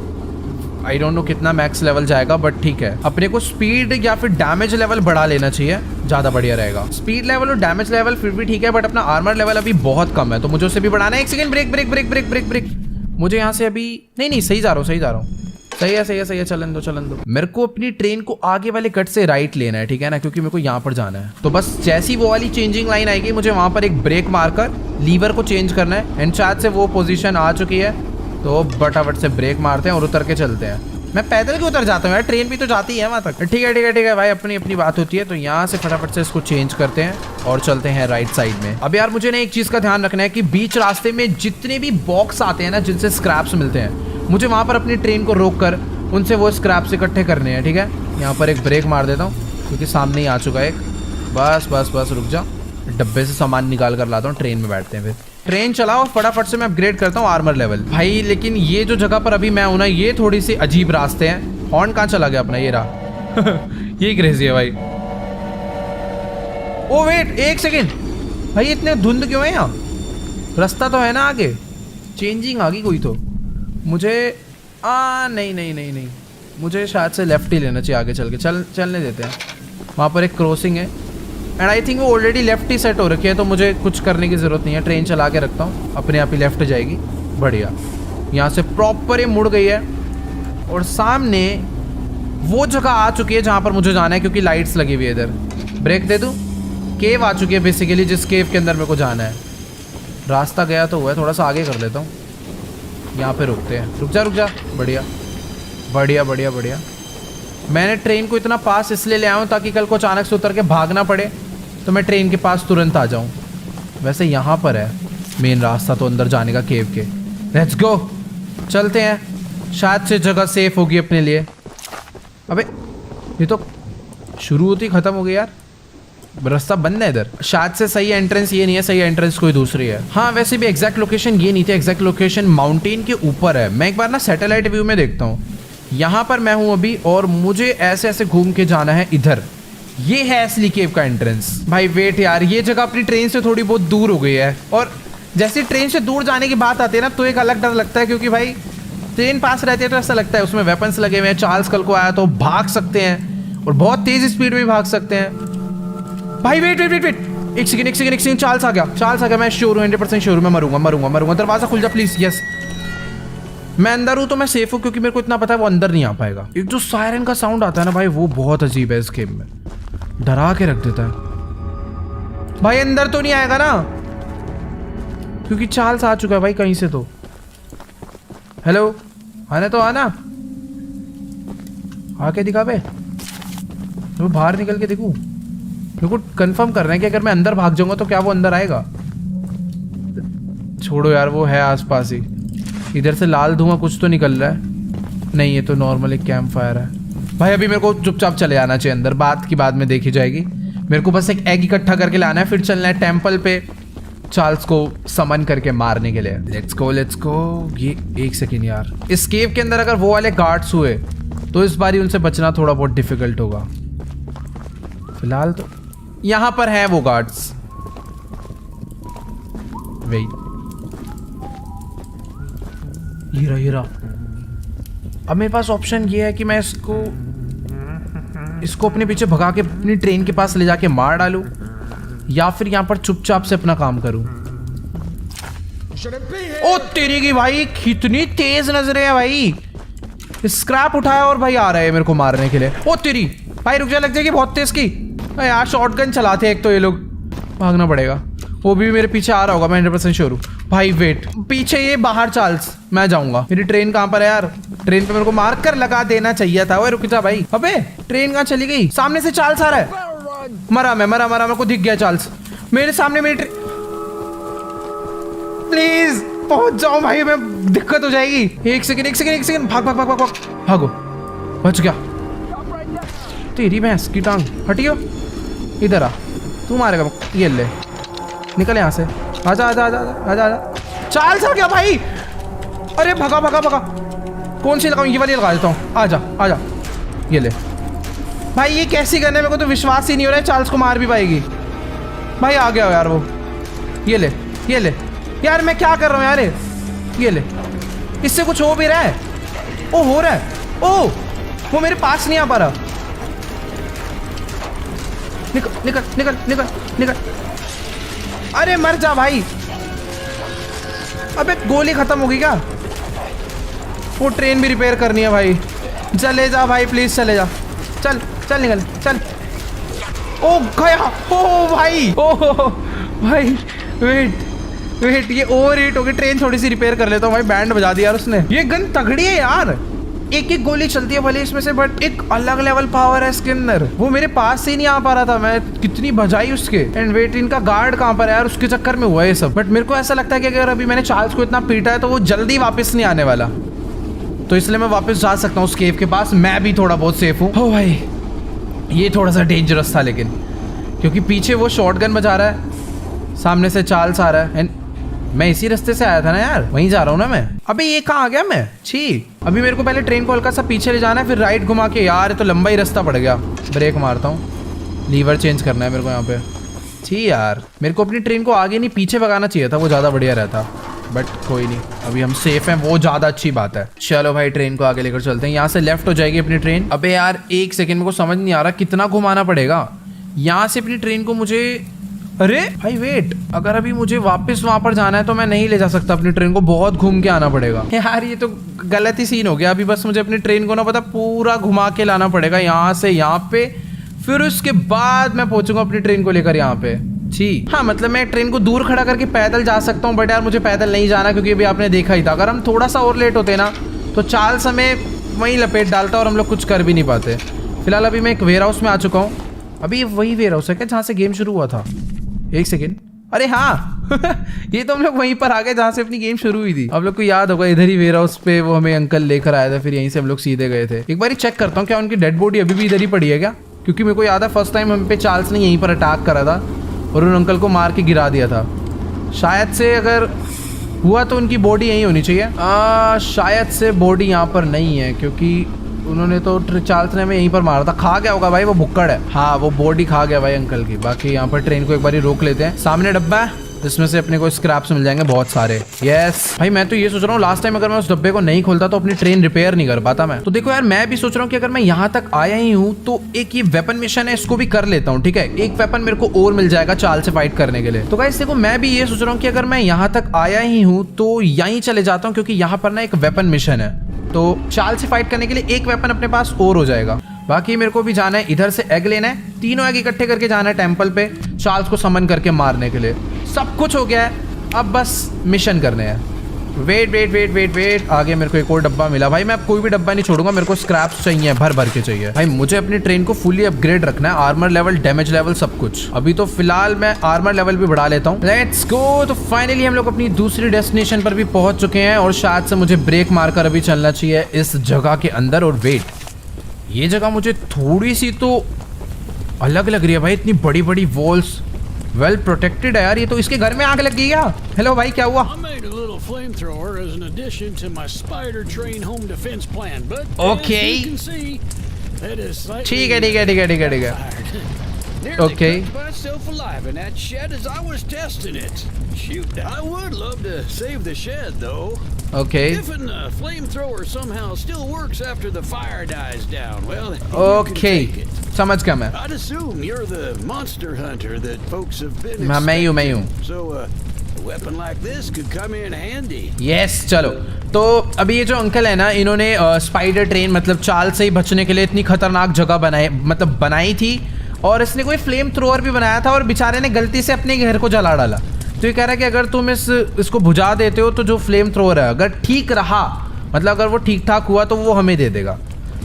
आई डोंट नो कितना मैक्स लेवल जाएगा, बट ठीक है। अपने को स्पीड या फिर डैमेज लेवल बढ़ा लेना चाहिए, ज़्यादा बढ़िया रहेगा। स्पीड लेवल और डैमेज लेवल फिर भी ठीक है, बट अपना आर्मर लेवल अभी बहुत कम है, तो मुझे उसे भी बढ़ाना है। एक सेकंड, ब्रेक। मुझे यहाँ से अभी नहीं, सही जा रहा हूँ। सही है, चलन दो। मेरे को अपनी ट्रेन को आगे वाले कट से राइट लेना है, ठीक है ना, क्योंकि मेरे को यहाँ पर जाना है। तो बस जैसी वो वाली चेंजिंग लाइन आएगी, मुझे वहाँ पर एक ब्रेक मारकर लीवर को चेंज करना है। एंड शायद से वो पोजीशन आ चुकी है, तो फटाफट से ब्रेक मारते हैं और उतर के चलते हैं। मैं पैदल क्यों उतर जाता हूँ यार, ट्रेन भी तो जाती है वहाँ तक। ठीक है ठीक है ठीक है भाई, अपनी अपनी बात होती है। तो यहाँ से फटाफट से इसको चेंज करते हैं और चलते हैं राइट साइड में। अब यार मुझे ना एक चीज़ का ध्यान रखना है कि बीच रास्ते में जितने भी बॉक्स आते हैं ना जिनसे स्क्रैप्स मिलते हैं, मुझे वहाँ पर अपनी ट्रेन को रोक कर उनसे वो स्क्रैप्स इकट्ठे करने हैं। ठीक है, यहाँ पर एक ब्रेक मार देता हूँ क्योंकि सामने ही आ चुका है एक। बस बस बस रुक जा, डब्बे से सामान निकाल कर लाता हूँ, ट्रेन में बैठते हैं। फिर ट्रेन चलाओ, फटाफट से मैं अपग्रेड करता हूँ आर्मर लेवल भाई। लेकिन ये जो जगह पर अभी मैं हूं ना, ये थोड़ी सी अजीब रास्ते हैं। हॉर्न कहाँ चला गया अपना, ये रहा ये क्रेजी है भाई। ओ वेट एक सेकेंड भाई, इतने धुंध क्यों है यहाँ? रास्ता तो है ना आगे, चेंजिंग आ गई कोई तो। मुझे नहीं नहीं नहीं नहीं, मुझे शायद से लेफ्ट ही लेना चाहिए आगे चल के। चलने देते हैं। वहाँ पर एक क्रॉसिंग है एंड आई थिंक वो ऑलरेडी लेफ्ट ही सेट हो रखी है, तो मुझे कुछ करने की ज़रूरत नहीं है। ट्रेन चला के रखता हूँ, अपने आप ही लेफ्ट जाएगी। बढ़िया, यहाँ से प्रॉपर ये मुड़ गई है और सामने वो जगह आ चुकी है जहाँ पर मुझे जाना है, क्योंकि लाइट्स लगी हुई है इधर। ब्रेक दे दूँ? केव आ चुकी है बेसिकली, जिस केव के अंदर मेरे को जाना है। रास्ता गया तो हुआ है, थोड़ा सा आगे कर लेता हूँ। यहाँ पे रुकते हैं, रुक जा। बढ़िया बढ़िया बढ़िया बढ़िया। मैंने ट्रेन को इतना पास इसलिए ले आया हूँ ताकि कल को अचानक से उतर के भागना पड़े तो मैं ट्रेन के पास तुरंत आ जाऊँ। वैसे यहाँ पर है मेन रास्ता तो अंदर जाने का केव के। लेट्स गो, चलते हैं। शायद से जगह सेफ होगी अपने लिए। अबे ये तो शुरू होती ख़त्म हो गई यार, रास्ता बंद है इधर। शायद से सही एंट्रेंस ये नहीं है, सही एंट्रेंस कोई दूसरी है। हाँ वैसे भी एग्जैक्ट लोकेशन ये नहीं थी, एग्जैक्ट लोकेशन माउंटेन के ऊपर है। मैं एक बार ना सैटेलाइट व्यू में देखता हूँ। यहाँ पर मैं हूँ अभी और मुझे ऐसे ऐसे घूम के जाना है इधर। ये है असली केव का एंट्रेंस। भाई वेट यार, ये जगह अपनी ट्रेन से थोड़ी बहुत दूर हो गई है और जैसे ट्रेन से दूर जाने की बात आती है ना, तो एक अलग डर लगता है, क्योंकि भाई ट्रेन पास रहती है तो ऐसा लगता है उसमें वेपन्स लगे हुए हैं। चार्ल्स कल को आया तो भाग सकते हैं और बहुत तेज स्पीड में भाग सकते हैं। भाई वेट वेट वेट वेट, एक सेकंड, चार्ल्स आ गया। मैं श्योर हूँ, 100% श्योर हूँ, मैं मरूंगा। दरवाजा खुल जा प्लीज। यस, मैं अंदर हूँ तो मैं सेफ हूँ, क्योंकि मेरे को इतना पता है वो अंदर नहीं आ पाएगा। एक जो सायरन का साउंड आता है ना भाई, वो बहुत अजीब है इस गेम में, डरा के रख देता है। भाई अंदर तो नहीं आएगा ना, क्योंकि चार्ल्स आ चुका है भाई कहीं से तो। हेलो, आना आके दिखा बे, मैं बाहर निकल के देखूं। मेरे को कंफर्म करना है कि अगर मैं अंदर भाग जाऊंगा तो क्या वो अंदर आएगा। छोड़ो यार, वो है आसपास ही। इधर से लाल धुआं कुछ तो निकल रहा है। नहीं, ये तो नॉर्मल एक कैंप फायर है। भाई अभी मेरे को चुपचाप चले जाना चाहिए अंदर, बात की बाद में देखी जाएगी। मेरे को बस एक एग इकट्ठा करके लाना है, फिर चलना है टेम्पल पे चार्ल्स को समन करके मारने के लिए। Let's go. ये एक सेकेंड यार, इस केव के अंदर अगर वो वाले गार्ड्स हुए तो इस बारी उनसे बचना थोड़ा बहुत डिफिकल्ट होगा। फिलहाल तो यहाँ पर है वो गार्ड्स। वेट, हीरा। अब मेरे पास ऑप्शन ये है कि मैं इसको अपने पीछे भगा के अपनी ट्रेन के पास ले जाके मार डालूं, या फिर यहाँ पर चुपचाप से अपना काम करूं। ओ तेरी की भाई, कितनी तेज नजरें है भाई। स्क्रैप उठाया और भाई आ रहा है मेरे को मारने के लिए। ओ तेरी भाई, रुक जा, लग जाएगी बहुत तेज की यार। शॉटगन चलाते हैं एक तो ये लोग, भागना पड़ेगा। वो भी मेरे पीछे आ रहा होगा, मैं 100% श्योर हूँ। भाई वेट, पीछे ये बाहर चार्ल्स, मैं जाऊंगा। मेरी ट्रेन कहाँ पर है यार? ट्रेन पे मेरे को मार्क कर लगा देना चाहिए था। ओए रुक जा भाई। अबे ट्रेन कहाँ चली गई? सामने से चार्ल्स आ रहा है। मरा मेरे को दिख गया चार्ल्स मेरे सामने। मेरी ट्रेन, प्लीज पहुंच जाओ भाई, मैं दिक्कत हो जाएगी। एक सेकंड, भागो। बच गया। तेरी भैंस की टांग, हटियो। इधर आ, तू मारेगा। ये ले, निकल यहाँ से। आजा। चार्ल्स आ गया भाई। अरे भगा। कौन सी लगाऊं? ये वाली लगा देता हूँ। आजा। ये ले भाई, ये कैसी गन है? मेरे को तो विश्वास ही नहीं हो रहा है चार्ल्स को मार भी पाएगी। भाई आ गया यार वो। ये ले यार, मैं क्या कर रहा हूँ यार? ये ले, इससे कुछ हो भी रहा है। ओ हो रहा है। ओ वो मेरे पास नहीं आ पा रहा। निकल। अरे मर जा भाई। अबे गोली खत्म हो गई क्या? वो ट्रेन भी रिपेयर करनी है भाई। चले जा भाई, प्लीज चले जा। चल निकल, चल। ओ गया। ओ भाई वेट, ये ओवर हीट हो गई। ट्रेन थोड़ी सी रिपेयर कर लेता हूँ भाई। बैंड बजा दिया यार उसने। ये गन तगड़ी है यार, एक एक गोली चलती है भले इसमें से, बट एक अलग लेवल पावर है इसके अंदर। वो मेरे पास से ही नहीं आ पा रहा था, मैं कितनी बजाई उसके। एंड वेट, इनका गार्ड कहाँ पर है यार? उसके चक्कर में हुआ है ये सब। बट मेरे को ऐसा लगता है कि अगर अभी मैंने चार्ल्स को इतना पीटा है तो वो जल्दी वापस नहीं आने वाला, तो इसलिए मैं वापस जा सकता हूँ उस केव के पास। मैं भी थोड़ा बहुत सेफ हूँ। ओ भाई, ये थोड़ा सा डेंजरस था लेकिन, क्योंकि पीछे वो शॉटगन बजा रहा है, सामने से चार्ल्स आ रहा है। एंड मैं इसी रास्ते से आया था ना यार, वहीं जा रहा हूँ ना मैं। अबे ये कहाँ आ गया मैं? छी, अभी मेरे को पहले ट्रेन को हल्का सा पीछे ले जाना है, फिर राइट घुमा के। यार तो लंबा ही रास्ता पड़ गया। ब्रेक मारता हूँ, लीवर चेंज करना है मेरे को यहाँ पे। छी यार, मेरे को अपनी ट्रेन को आगे नहीं पीछे भगाना चाहिए था, वो ज़्यादा बढ़िया रहता। बट कोई नहीं, अभी हम सेफ हैं, वो ज़्यादा अच्छी बात है। चलो भाई, ट्रेन को आगे लेकर चलते हैं। यहाँ से लेफ्ट हो जाएगी अपनी ट्रेन। अबे यार एक सेकेंड, मेरे को समझ नहीं आ रहा कितना घुमाना पड़ेगा यहाँ से अपनी ट्रेन को मुझे। अरे भाई वेट, अगर अभी मुझे वापस वहां पर जाना है तो मैं नहीं ले जा सकता अपनी ट्रेन को, बहुत घूम के आना पड़ेगा। यार ये तो गलत ही सीन हो गया। अभी बस मुझे अपनी ट्रेन को ना पता पूरा घुमा के लाना पड़ेगा यहाँ से यहाँ पे, फिर उसके बाद मैं पहुंचूंगा अपनी ट्रेन को लेकर यहाँ पे। जी हाँ, मतलब मैं ट्रेन को दूर खड़ा करके पैदल जा सकता हूँ, बट यार मुझे पैदल नहीं जाना, क्योंकि अभी आपने देखा ही था अगर हम थोड़ा सा और लेट होते ना तो चार्ल्स हमें वहीं लपेट डालता और हम लोग कुछ कर भी नहीं पाते। फिलहाल अभी मैं एक वेयर हाउस में आ चुका हूँ। अभी ये वही वेयर हाउस है क्या जहाँ से गेम शुरू हुआ था? एक सेकेंड, अरे हाँ ये तो हम लोग वहीं पर आ गए जहाँ से अपनी गेम शुरू हुई थी। आप लोग को याद होगा, इधर ही वेयर हाउस पे वो हमें अंकल लेकर आया था, फिर यहीं से हम लोग सीधे गए थे। एक बार चेक करता हूँ क्या उनकी डेड बॉडी अभी भी इधर ही पड़ी है क्या, क्योंकि मेरे को याद है फर्स्ट टाइम हम पे चार्ल्स ने यहीं पर अटैक करा था और उन अंकल को मार के गिरा दिया था। शायद से अगर हुआ तो उनकी बॉडी यहीं होनी चाहिए। शायद से बॉडी यहाँ पर नहीं है, क्योंकि उन्होंने तो चार्ल्स ने हमें यहीं पर मारा था। खा गया होगा भाई, वो भुक्कड़ है। हाँ, वो बॉडी खा गया भाई अंकल की। बाकी यहाँ पर ट्रेन को एक बार ही रोक लेते हैं। सामने डब्बा है जिसमें से अपने को स्क्रैप्स मिल जाएंगे बहुत सारे। यस भाई, मैं तो ये सोच रहा हूँ लास्ट टाइम अगर मैं उस डब्बे को नहीं खोलता तो अपनी ट्रेन रिपेयर नहीं कर पाता मैं। तो देखो यार, मैं भी सोच रहा हूँ कि अगर मैं यहाँ तक आया ही हूँ तो एक ये वेपन मिशन है, इसको भी कर लेता हूँ। ठीक है, एक वेपन मेरे को और मिल जाएगा चार्ल्स से फाइट करने के लिए। तो गाइस देखो, मैं भी ये सोच रहा हूँ कि अगर मैं यहाँ तक आया ही हूँ तो यहीं चले जाता हूँ, क्योंकि यहाँ पर ना एक वेपन मिशन है, तो चार्ल्स से फाइट करने के लिए एक वेपन अपने पास और हो जाएगा। बाकी मेरे को भी जाना है, इधर से एग लेना है, तीनों एग इकट्ठे करके जाना है टेंपल पे चार्ल्स को समन करके मारने के लिए। सब कुछ हो गया है, अब बस मिशन करने हैं। Wait wait wait wait wait, आगे मेरे को एक और डब्बा मिला। भाई मैं अब कोई भी डब्बा नहीं छोड़ूंगा, मेरे को स्क्रैप्स चाहिए, भर भर के चाहिए। भाई मुझे अपनी ट्रेन को फुली अपग्रेड रखना है, आर्मर लेवल, डैमेज लेवल, सब कुछ। अभी तो फिलहाल मैं आर्मर लेवल भी बढ़ा लेता हूँ। Let's go. तो फाइनली हम लोग अपनी दूसरी डेस्टिनेशन पर भी पहुंच चुके हैं और शायद से मुझे ब्रेक मारकर अभी चलना चाहिए इस जगह के अंदर। और वेट, ये जगह मुझे थोड़ी सी तो अलग लग रही है भाई, इतनी बड़ी बड़ी वॉल्स, वेल प्रोटेक्टेड है यार। ये तो इसके घर में आग लग गई क्या? हेलो भाई, क्या हुआ? ओके ठीक है ठीक है ठीक है ठीक है ठीक है। Okay. Myself alive in that shed as I was testing it. Shoot, I would love to save the shed though. Okay. If a flamethrower somehow still works after the fire dies down, well, Okay. समझ गया मैं। I'd assume you're the monster hunter that folks have been हाँ, मैं हूँ। So a weapon like this could come in handy. Yes, चलो। तो अभी ये जो अंकल है ना, इन्होंने स्पाइडर ट्रेन मतलब चार्ल्स से ही बचने के लिए इतनी खतरनाक जगह बनाई थी, और इसने कोई फ्लेम थ्रोअर भी बनाया था और बेचारे ने गलती से अपने घर को जला डाला। तो ये कह रहा है कि अगर तुम इसको बुझा देते हो तो जो फ्लेम थ्रोअर है अगर ठीक रहा, मतलब अगर वो ठीक ठाक हुआ तो वो हमें दे देगा।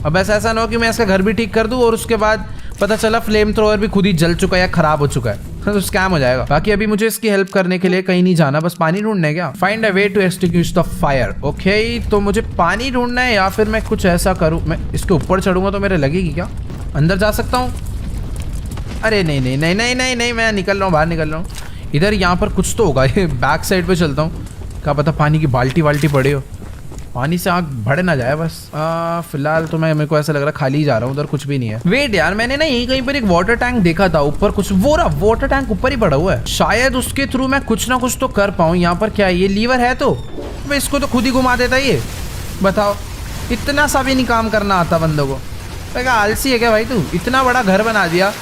अब ऐसा ना हो कि मैं इसका घर भी ठीक कर दूं और उसके बाद पता चला फ्लेम थ्रोअर भी खुद ही जल चुका है या खराब हो चुका है, तो स्कैम हो जाएगा। बाकी अभी मुझे इसकी हेल्प करने के लिए कहीं नहीं जाना, बस पानी ढूंढना है क्या? Find a way to extinguish the fire. Okay, तो मुझे पानी ढूंढना है या फिर मैं कुछ ऐसा करूँ, मैं इसके ऊपर चढ़ूंगा तो मेरे लगेगी क्या? अंदर जा सकता हूँ? अरे नहीं नहीं नहीं नहीं नहीं नहीं, मैं निकल रहा हूँ, बाहर निकल रहा हूँ। इधर यहाँ पर कुछ तो होगा, ये बैक साइड पे चलता हूँ, क्या पता पानी की बाल्टी वाल्टी पड़े हो, पानी से आँख भड़ ना जाए बस। फिलहाल तो मेरे को ऐसा लग रहा है खाली जा रहा हूँ, उधर कुछ भी नहीं है। वेट यार, मैंने ना यहीं कहीं पर एक वाटर टैंक देखा था ऊपर, कुछ वो रहा वाटर टैंक ऊपर ही पड़ा हुआ है, शायद उसके थ्रू मैं कुछ ना कुछ तो कर पाऊँ। यहाँ पर क्या है, ये लीवर है तो मैं इसको तो खुद ही घुमा देता ये, बताओ इतना सा भी नहीं काम करना आता बंदों को। आलसी है क्या भाई तू? इतना बड़ा घर बना दिया,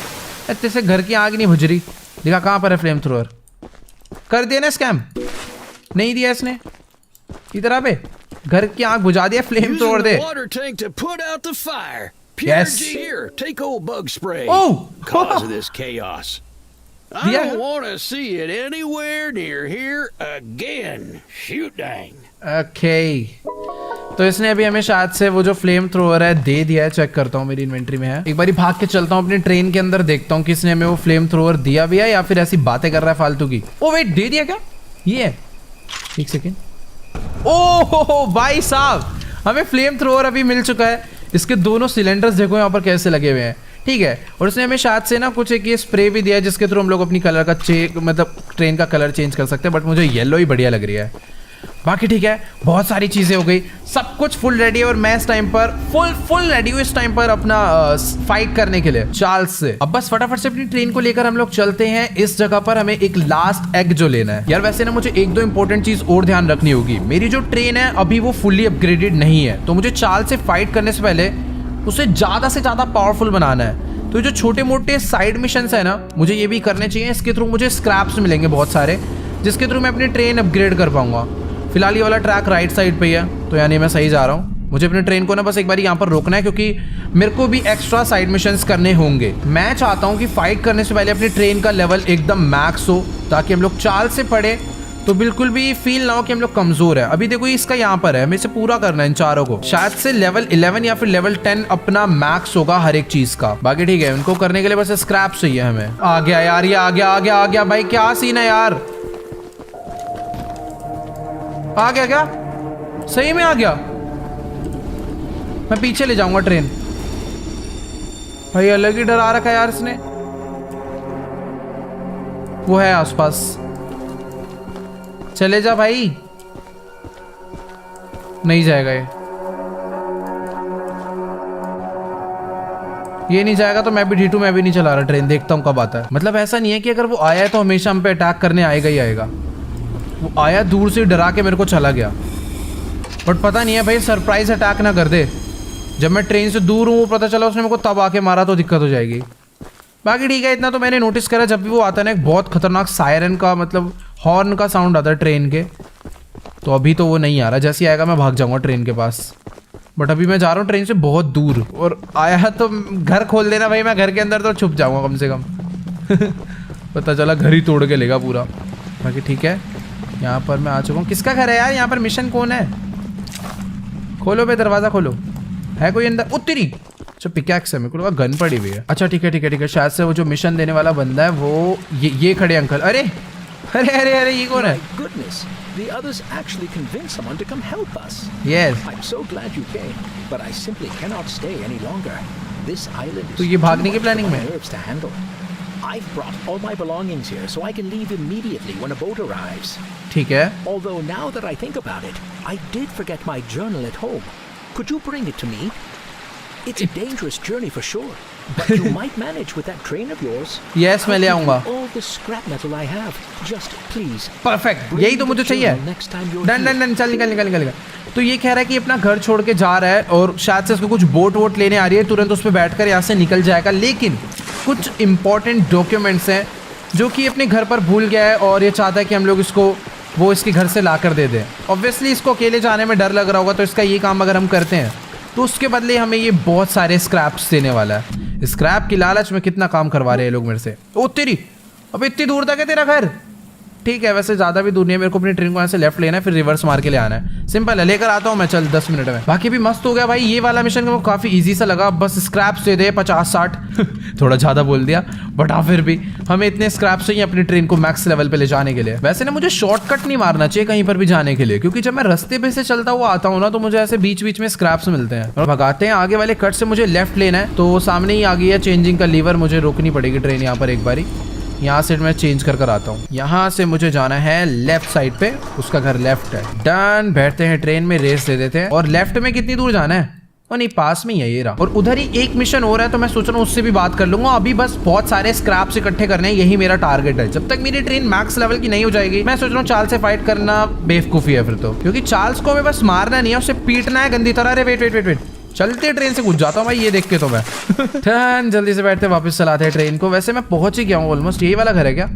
तेरे घर की आग नहीं बुझ रही। देखा कहाँ पर है फ्लेम थ्रोअर? कर दिया ना स्कैम, नहीं दिया इसने। इधर आबे, घर की आग बुझा दिया, flame thrower they. Yes. Here, take old bug spray. Oh, cause of this chaos. I don't want to see it anywhere near here again. Shoot dang. Okay. तो इसने अभी हमें शायद से वो जो फ्लेम थ्रोअर है दे दिया है। चेक करता हूँ मेरी इन्वेंट्री में है। एक बारी भाग के चलता हूँ अपनी ट्रेन के अंदर, देखता हूँ कि इसने हमें वो फ्लेम थ्रोअर दिया भी है या फिर ऐसी बातें कर रहा है फालतू की। ओ वेट, दे दिया क्या? ये है, एक सेकेंड। ओ भाई साहब, हमें फ्लेम थ्रोअर अभी मिल चुका है। इसके दोनों सिलेंडर्स देखो यहाँ पर कैसे लगे हुए हैं, ठीक है। और उसने हमें शायद से ना कुछ एक ये स्प्रे भी दिया है जिसके थ्रू हम लोग अपनी कलर का मतलब ट्रेन का कलर चेंज कर सकते हैं। बट मुझे येलो ही बढ़िया लग रही है। बाकी ठीक है, बहुत सारी चीजें हो गई, सब कुछ फुल रेडी है और मैं इस टाइम पर फुल रेडी हूँ इस टाइम पर अपना फाइट करने के लिए चार्ल्स से। अब बस फटाफट से अपनी ट्रेन को लेकर हम लोग चलते हैं इस जगह पर। हमें एक लास्ट एग जो लेना है यार। वैसे ना मुझे एक दो इंपॉर्टेंट चीज और ध्यान रखनी होगी। मेरी जो ट्रेन है अभी वो फुल्ली अपग्रेडेड नहीं है, तो मुझे चार्ल्स से फाइट करने से पहले उसे ज्यादा से ज्यादा पावरफुल बनाना है। तो जो छोटे मोटे साइड मिशंस है ना, मुझे ये भी करने चाहिए। इसके थ्रू मुझे स्क्रैप्स मिलेंगे बहुत सारे, जिसके थ्रू मैं अपनी ट्रेन अपग्रेड कर पाऊंगा। फिलहाल ये वाला ट्रैक राइट साइड पे ही है, तो यानी मैं सही जा रहा हूँ। मुझे अपनी ट्रेन को ना बस एक बार यहाँ पर रोकना है, क्योंकि मेरे को भी एक्स्ट्रा साइड मिशंस करने होंगे। मैं चाहता हूँ कि फाइट करने से पहले अपनी ट्रेन का लेवल एकदम मैक्स हो, ताकि हम लोग चार्ल्स से पढ़े तो बिल्कुल भी फील ना हो कि हम लोग कमजोर है। अभी देखो इसका यहाँ पर है, हमें इसे पूरा करना है इन चारों को। शायद से लेवल 11 या फिर लेवल 10 अपना मैक्स होगा हर एक चीज का। बाकी ठीक है, उनको करने के लिए बस स्क्रैप चाहिए हमें। आ गया यार, ये आ गया भाई, क्या सीन है यार? आ गया क्या? सही में आ गया? मैं पीछे ले जाऊंगा ट्रेन। भाई अलग ही डरा रखा है यार इसने। वो है आसपास, चले जा भाई। नहीं जाएगा ये नहीं जाएगा तो मैं भी D2 मैं भी नहीं चला रहा ट्रेन। देखता हूँ कब आता है। मतलब ऐसा नहीं है कि अगर वो आया है तो हमेशा हम पे अटैक करने आएगा ही आएगा। वो आया, दूर से डरा के मेरे को चला गया। बट पता नहीं है भाई, सरप्राइज अटैक ना कर दे। जब मैं ट्रेन से दूर हूँ पता चला उसने मेरे को तब आके मारा तो दिक्कत हो जाएगी। बाकी ठीक है, इतना तो मैंने नोटिस करा जब भी वो आता है ना, एक बहुत खतरनाक सायरन का मतलब हॉर्न का साउंड आता है ट्रेन के। तो अभी तो वो नहीं आ रहा, जैसे ही आएगा मैं भाग जाऊंगा ट्रेन के पास। बट अभी मैं जा रहा हूँ ट्रेन से बहुत दूर, और आया तो घर खोल देना भाई। मैं घर के अंदर तो छुप जाऊंगा कम से कम। पता चला घर ही तोड़ के लेगा पूरा। बाकी ठीक है, यहाँ पर मैं आ चुका हूँ। किसका घर है यार? यहाँ पर मिशन कौन है? खोलो भाई, दरवाजा खोलो। है कोई अंदर? उत्तरी। अच्छा पिकैक्स है, मेरे को लगा गन पड़ी हुई है। अच्छा ठीक है। शायद से वो जो मिशन देने वाला बंदा है वो ये खड़े अंकल। अरे ये कौन है? Goodness, the others actually convinced someone to come help us. Yes. I'm so glad you came, but I simply cannot stay any longer. This island is तो ये भागने की प्लानिंग में? nerves to handle. I've brought all my belongings here so I can leave immediately when a boat arrives. ठीक है। Although now that I think about it, I did forget my journal at home. Could you bring it to me? It's a dangerous journey for sure, but you might manage with that train of yours. Yes, मैं ले आऊंगा। All the scrap metal I have. Just please. Perfect, यही तो मुझे चाहिए। Done चल निकल। तो ये कह रहा है कि अपना घर छोड़ के जा रहा है और शायद से उसको कुछ बोट लेने आ रही है, तुरंत उस पर बैठकर यहाँ से निकल जाएगा। लेकिन कुछ इंपॉर्टेंट डॉक्यूमेंट्स हैं जो कि अपने घर पर भूल गया है और ये चाहता है कि हम लोग इसको वो इसके घर से ला कर दे दें। ऑब्वियसली इसको अकेले जाने में डर लग रहा होगा, तो इसका ये काम अगर हम करते हैं तो उसके बदले हमें ये बहुत सारे स्क्रैप्स देने वाला है। स्क्रैप की लालच में कितना काम करवा रहे हैं लोग मेरे से। ओ तेरी, अब इतनी दूर तक है तेरा घर? ठीक है, वैसे ज़्यादा भी दूर नहीं है। मेरे को अपनी ट्रेन को यहाँ से लेफ्ट लेना है, फिर रिवर्स मार के ले आना है। सिंपल है, लेकर आता हूँ मैं, चल 10 मिनट में। बाकी भी मस्त हो गया भाई ये वाला मिशन। को काफ़ी इजी सा लगा, बस स्क्रैप्स दे दे 50-60। थोड़ा ज़्यादा बोल दिया, बट हाँ फिर भी हमें इतने स्क्रैप्स चाहिए अपनी ट्रेन को मैक्स लेवल पे ले जाने के लिए। वैसे ना मुझे शॉर्टकट नहीं मारना चाहिए कहीं पर भी जाने के लिए, क्योंकि जब मैं रास्ते पे से चलता हुआ आता हूँ ना, तो मुझे ऐसे बीच बीच में स्क्रैप्स मिलते हैं और भगाते हैं। आगे वाले कट से मुझे लेफ्ट लेना है, तो सामने ही आ गई है चेंजिंग का लीवर। मुझे रोकनी पड़ेगी ट्रेन यहाँ पर एक बारी। यहाँ से मैं चेंज कर आता हूँ। यहाँ से मुझे जाना है लेफ्ट साइड पे, उसका घर लेफ्ट है। डन, बैठते हैं ट्रेन में, रेस दे देते हैं। और लेफ्ट में कितनी दूर जाना है? और नहीं, पास में ही है ये रहा। और उधर ही एक मिशन हो रहा है, तो मैं सोच रहा हूँ उससे भी बात कर लूंगा। अभी बस बहुत सारे स्क्रैप्स इकट्ठे करने हैं, यही मेरा टारगेट है। जब तक मेरी ट्रेन मैक्स लेवल की नहीं हो जाएगी, मैं सोच रहा हूँ चार्ल्स से फाइट करना बेवकूफी है फिर तो, क्योंकि चार्ल्स को हमें बस मारना नहीं है, उसे पीटना है गंदी तरह। अरे वेट, चलते ट्रेन से घुस जाता हूँ भाई, ये देख के तो मैं जल्दी से बैठते वापस चलाते हैं ट्रेन को। वैसे मैं पहुंच ही गया हूँ ऑलमोस्ट। यही वाला घर है क्या?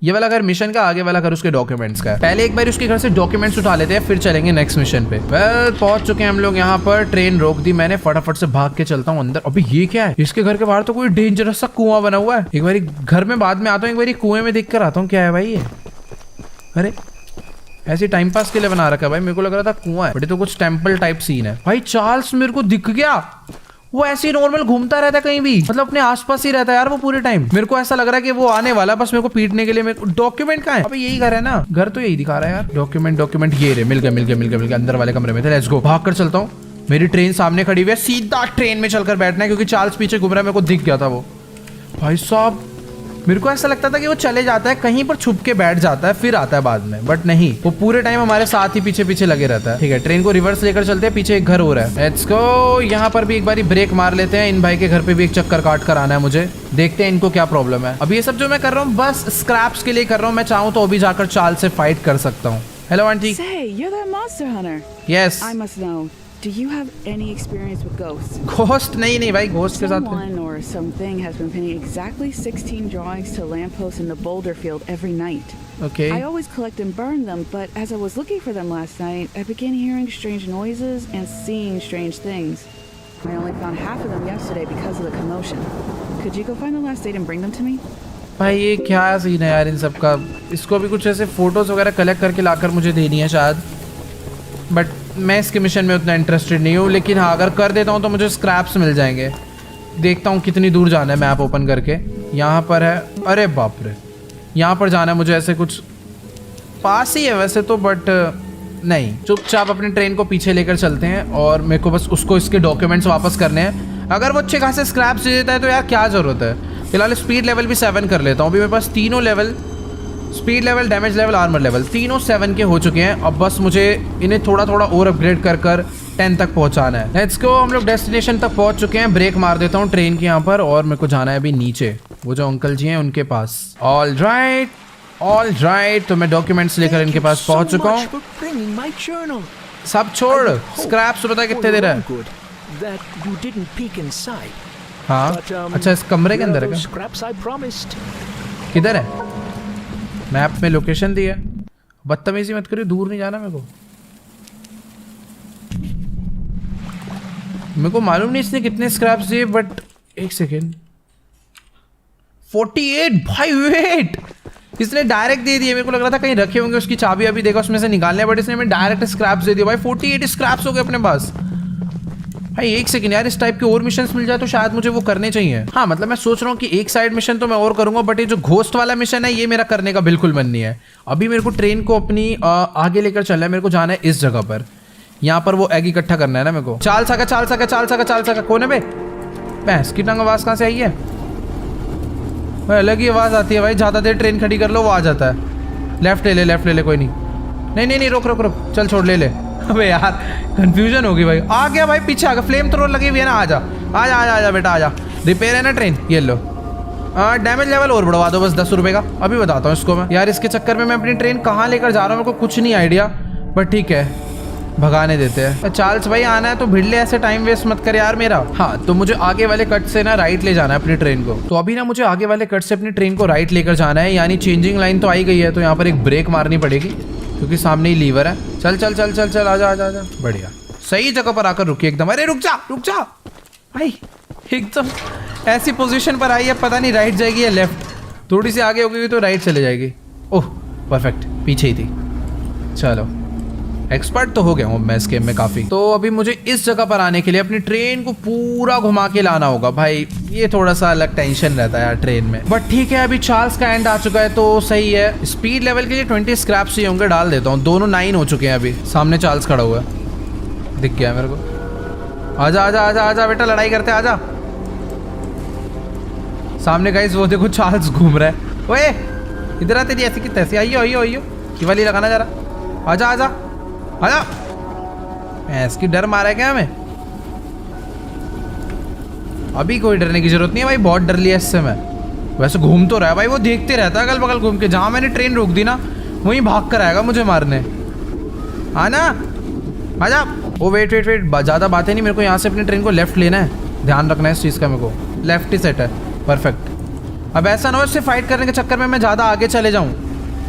ये वाला घर मिशन का, आगे वाला घर उसके डॉक्यूमेंट्स का है। पहले एक बार उसके घर से डॉक्यूमेंट्स उठा लेते हैं, फिर चलेंगे नेक्स्ट मिशन पे। पहुंच चुके हैं हम लोग यहाँ पर। ट्रेन रोक दी मैंने, फटाफट से भाग के चलता हूँ अंदर। अभी ये क्या है? इसके घर के बाहर तो कोई डेंजरस सा कुआं बना हुआ है। एक बार घर में बाद में आता हूँ, एक बार कुएं में देख कर आता हूँ क्या है भाई ये। अरे ऐसे टाइम पास के लिए बना रखा है भाई, मेरे को लग रहा था कुआं है, बट ये तो कुछ टेंपल टाइप सीन है। भाई चार्ल्स मेरे को दिख गया, वो ऐसे ही नॉर्मल घूमता रहता है कहीं भी, मतलब अपने आसपास ही रहता है यार वो पूरे टाइम। मेरे को ऐसा लग रहा है कि वो आने वाला है बस मेरे को पीटने के लिए। मेरे को डॉक्यूमेंट कहाँ है? अबे यही घर है ना, घर तो यही दिखा रहा है यार। डॉक्यूमेंट ये रे, मिल गया अंदर वाले कमरे में थे। लेट्स गो, भाग कर चलता हूँ। मेरी ट्रेन सामने खड़ी हुई है, सीधा ट्रेन में चलकर बैठना है क्योंकि चार्ल्स पीछे घूम रहा है, मेरे को दिख गया था वो। भाई साहब मेरे को ऐसा लगता था कि वो चले जाता है कहीं पर, छुप के बैठ जाता है फिर आता है बाद में, बट नहीं, वो पूरे टाइम हमारे साथ ही पीछे पीछे लगे रहता है। ठीक है, ट्रेन को रिवर्स लेकर चलते हैं, पीछे एक घर हो रहा है। लेट्स गो, यहाँ पर भी एक बारी ब्रेक मार लेते हैं। इन भाई के घर पे भी एक चक्कर काट कर आना है मुझे, देखते हैं इनको क्या प्रॉब्लम है। अब ये सब जो मैं कर रहा हूँ बस स्क्रैप्स के लिए कर रहा हूँ, मैं चाहूँ तो अभी जाकर चार्ल्स से फाइट कर सकता हूँ। Hello aunty. Say, you're that monster hunter. Yes. I must know. Do you have any experience with ghosts? Ghost नहीं भाई, घोस्ट के साथ Someone or something has been pinning exactly 16 drawings to lampposts in the boulder field every night. Okay. I always collect and burn them, but as I was looking for them last night, I began hearing strange noises and seeing strange things. I only found half of them yesterday because of the commotion. Could you go find the last date and bring them to me? भाई ये क्या scene है यार इन सब का? इसको भी कुछ ऐसे फोटोज वगैरह कलेक्ट करके लाकर मुझे देनी है शायद, बट मैं इसके मिशन में उतना इंटरेस्टेड नहीं हूँ। लेकिन हाँ, अगर कर देता हूँ तो मुझे स्क्रैप्स मिल जाएंगे। देखता हूँ कितनी दूर जाना है, मैप ओपन करके। यहाँ पर है, अरे बाप रे, यहाँ पर जाना है मुझे। ऐसे कुछ पास ही है वैसे तो, बट नहीं, चुपचाप अपनी ट्रेन को पीछे लेकर चलते हैं और मेरे को बस उसको इसके डॉक्यूमेंट्स वापस करने हैं। अगर वो अच्छे खासे स्क्रैप्स दे देता है तो यार क्या ज़रूरत है। फिलहाल स्पीड लेवल भी 7 कर लेता हूँ। अभी मेरे पास तीनों level, speed level, damage level, armour level, तीनों 7 के हो चुके हैं। अब बस मुझे इन्हें थोड़ा थोड़ा और अपग्रेड कर कर 10 तक पहुंचाना है। लेट्स गो, हम लोग डेस्टिनेशन तक पहुंच चुके हैं। ब्रेक मार देता हूँ ट्रेन के यहाँ पर और मेरे को जाना है अभी नीचे, वो जो अंकल जी हैं उनके पास। ऑल राइट, तो मैं डॉक्यूमेंट्स लेकर इनके पास पहुंच चुका हूँ। सब छोड़, स्क्रैप्स पता है कितने दे रहा है? हाँ, अच्छा इस कमरे के अंदर है क्या? किधर है? मैप में लोकेशन दी है। बदतमीजी मत करिए, दूर नहीं जाना मेरे को। मेरे को मालूम नहीं इसने कितने स्क्रैप्स दिए, बट एक सेकेंड, 48 भाई, वेट, इसने डायरेक्ट दे दिए। मेरे को लग रहा था कहीं रखे होंगे, उसकी चाबी अभी देखा उसमें से निकालने, बट इसने हमें डायरेक्ट स्क्रैप्स दे दिए। भाई 48 स्क्रैप्स हो गए अपने पास। भाई एक सेकंड यार, इस टाइप के और मिशंस मिल जाए तो शायद मुझे वो करने चाहिए। हाँ मतलब मैं सोच रहा हूँ कि एक साइड मिशन तो मैं और करूंगा, बट ये जो घोस्ट वाला मिशन है ये मेरा करने का बिल्कुल मन नहीं है। अभी मेरे को ट्रेन को अपनी आगे लेकर चलना है। मेरे को जाना है इस जगह पर, यहाँ पर वो एग इकट्ठा करना है ना मेरे को। चाल सका कौन है बे? भैंस की टंग आवाज कहाँ से आई है? भाई अलग ही आवाज आती है भाई, ज्यादा देर ट्रेन खड़ी कर लो वो आ जाता है। लेफ्ट ले ले, कोई नहीं, रोक, चल छोड़, ले। अबे यार कंफ्यूजन होगी भाई। आ गया भाई, पीछे आ गया, फ्लेम थ्रोअर लगी हुई है ना। आजा बेटा आजा। रिपेयर है ना ट्रेन, ये लो। डैमेज लेवल और बढ़वा दो बस 10 रुपए का। अभी बताता हूँ इसको मैं। यार इसके चक्कर में मैं अपनी ट्रेन कहाँ लेकर जा रहा हूँ मेरे को कुछ नहीं आइडिया, बट ठीक है भगाने देते हैं। चार्ल्स भाई आना है तो भिड़ले, ऐसे टाइम वेस्ट मत कर यार मेरा। हाँ तो मुझे आगे वाले कट से ना राइट ले जाना है अपनी ट्रेन को। तो अभी ना मुझे आगे वाले कट से अपनी ट्रेन को राइट लेकर जाना है, यानी चेंजिंग लाइन तो आई गई है, तो यहाँ पर एक ब्रेक मारनी पड़ेगी क्योंकि सामने ही लीवर है। चल आजा। बढ़िया, सही जगह पर आकर रुकी एकदम। अरे रुक जा भाई, एकदम ऐसी पोजीशन पर आई है, पता नहीं राइट जाएगी या लेफ्ट। थोड़ी सी आगे हो गई तो राइट चले जाएगी। ओह परफेक्ट, पीछे ही थी। चलो एक्सपर्ट तो हो गया हूँ मैं इस गेम में काफी। तो अभी मुझे इस जगह पर आने के लिए अपनी ट्रेन को पूरा घुमा के लाना होगा। भाई ये थोड़ा सा अलग टेंशन रहता है यार ट्रेन में, बट ठीक है। अभी चार्ल्स का एंड आ चुका है तो सही है। स्पीड लेवल के लिए 20 स्क्रैप्स चाहिए होंगे, डाल देता हूँ। दोनों 9 हो चुके हैं। अभी सामने चार्ल्स खड़ा हुआ है, दिख गया मेरे को। आजा बेटा, लड़ाई करते, आजा। सामने गाइस वो देखो चार्ल्स घूम रहा है। ओए इधर आ, तेरी ऐसी की तैसी। आइयो ये वाली लगाना जरा। आजा इसकी डर मारा है क्या हमें? अभी कोई डरने की जरूरत नहीं है भाई, बहुत डर लिया इससे मैं। वैसे घूम तो रहा है भाई, वो देखते रहता है अगल बगल घूम के। जहां मैंने ट्रेन रोक दी ना वहीं भाग कर आएगा मुझे मारने। आना, आजा। ओ वेट, ज़्यादा बातें नहीं, मेरे को यहाँ से अपनी ट्रेन को लेफ्ट लेना है। ध्यान रखना है इस चीज़ का मेरे को। लेफ्ट ही सेट है, परफेक्ट। अब ऐसा ना हो इससे फाइट करने के चक्कर में मैं ज़्यादा आगे चले जाऊँ,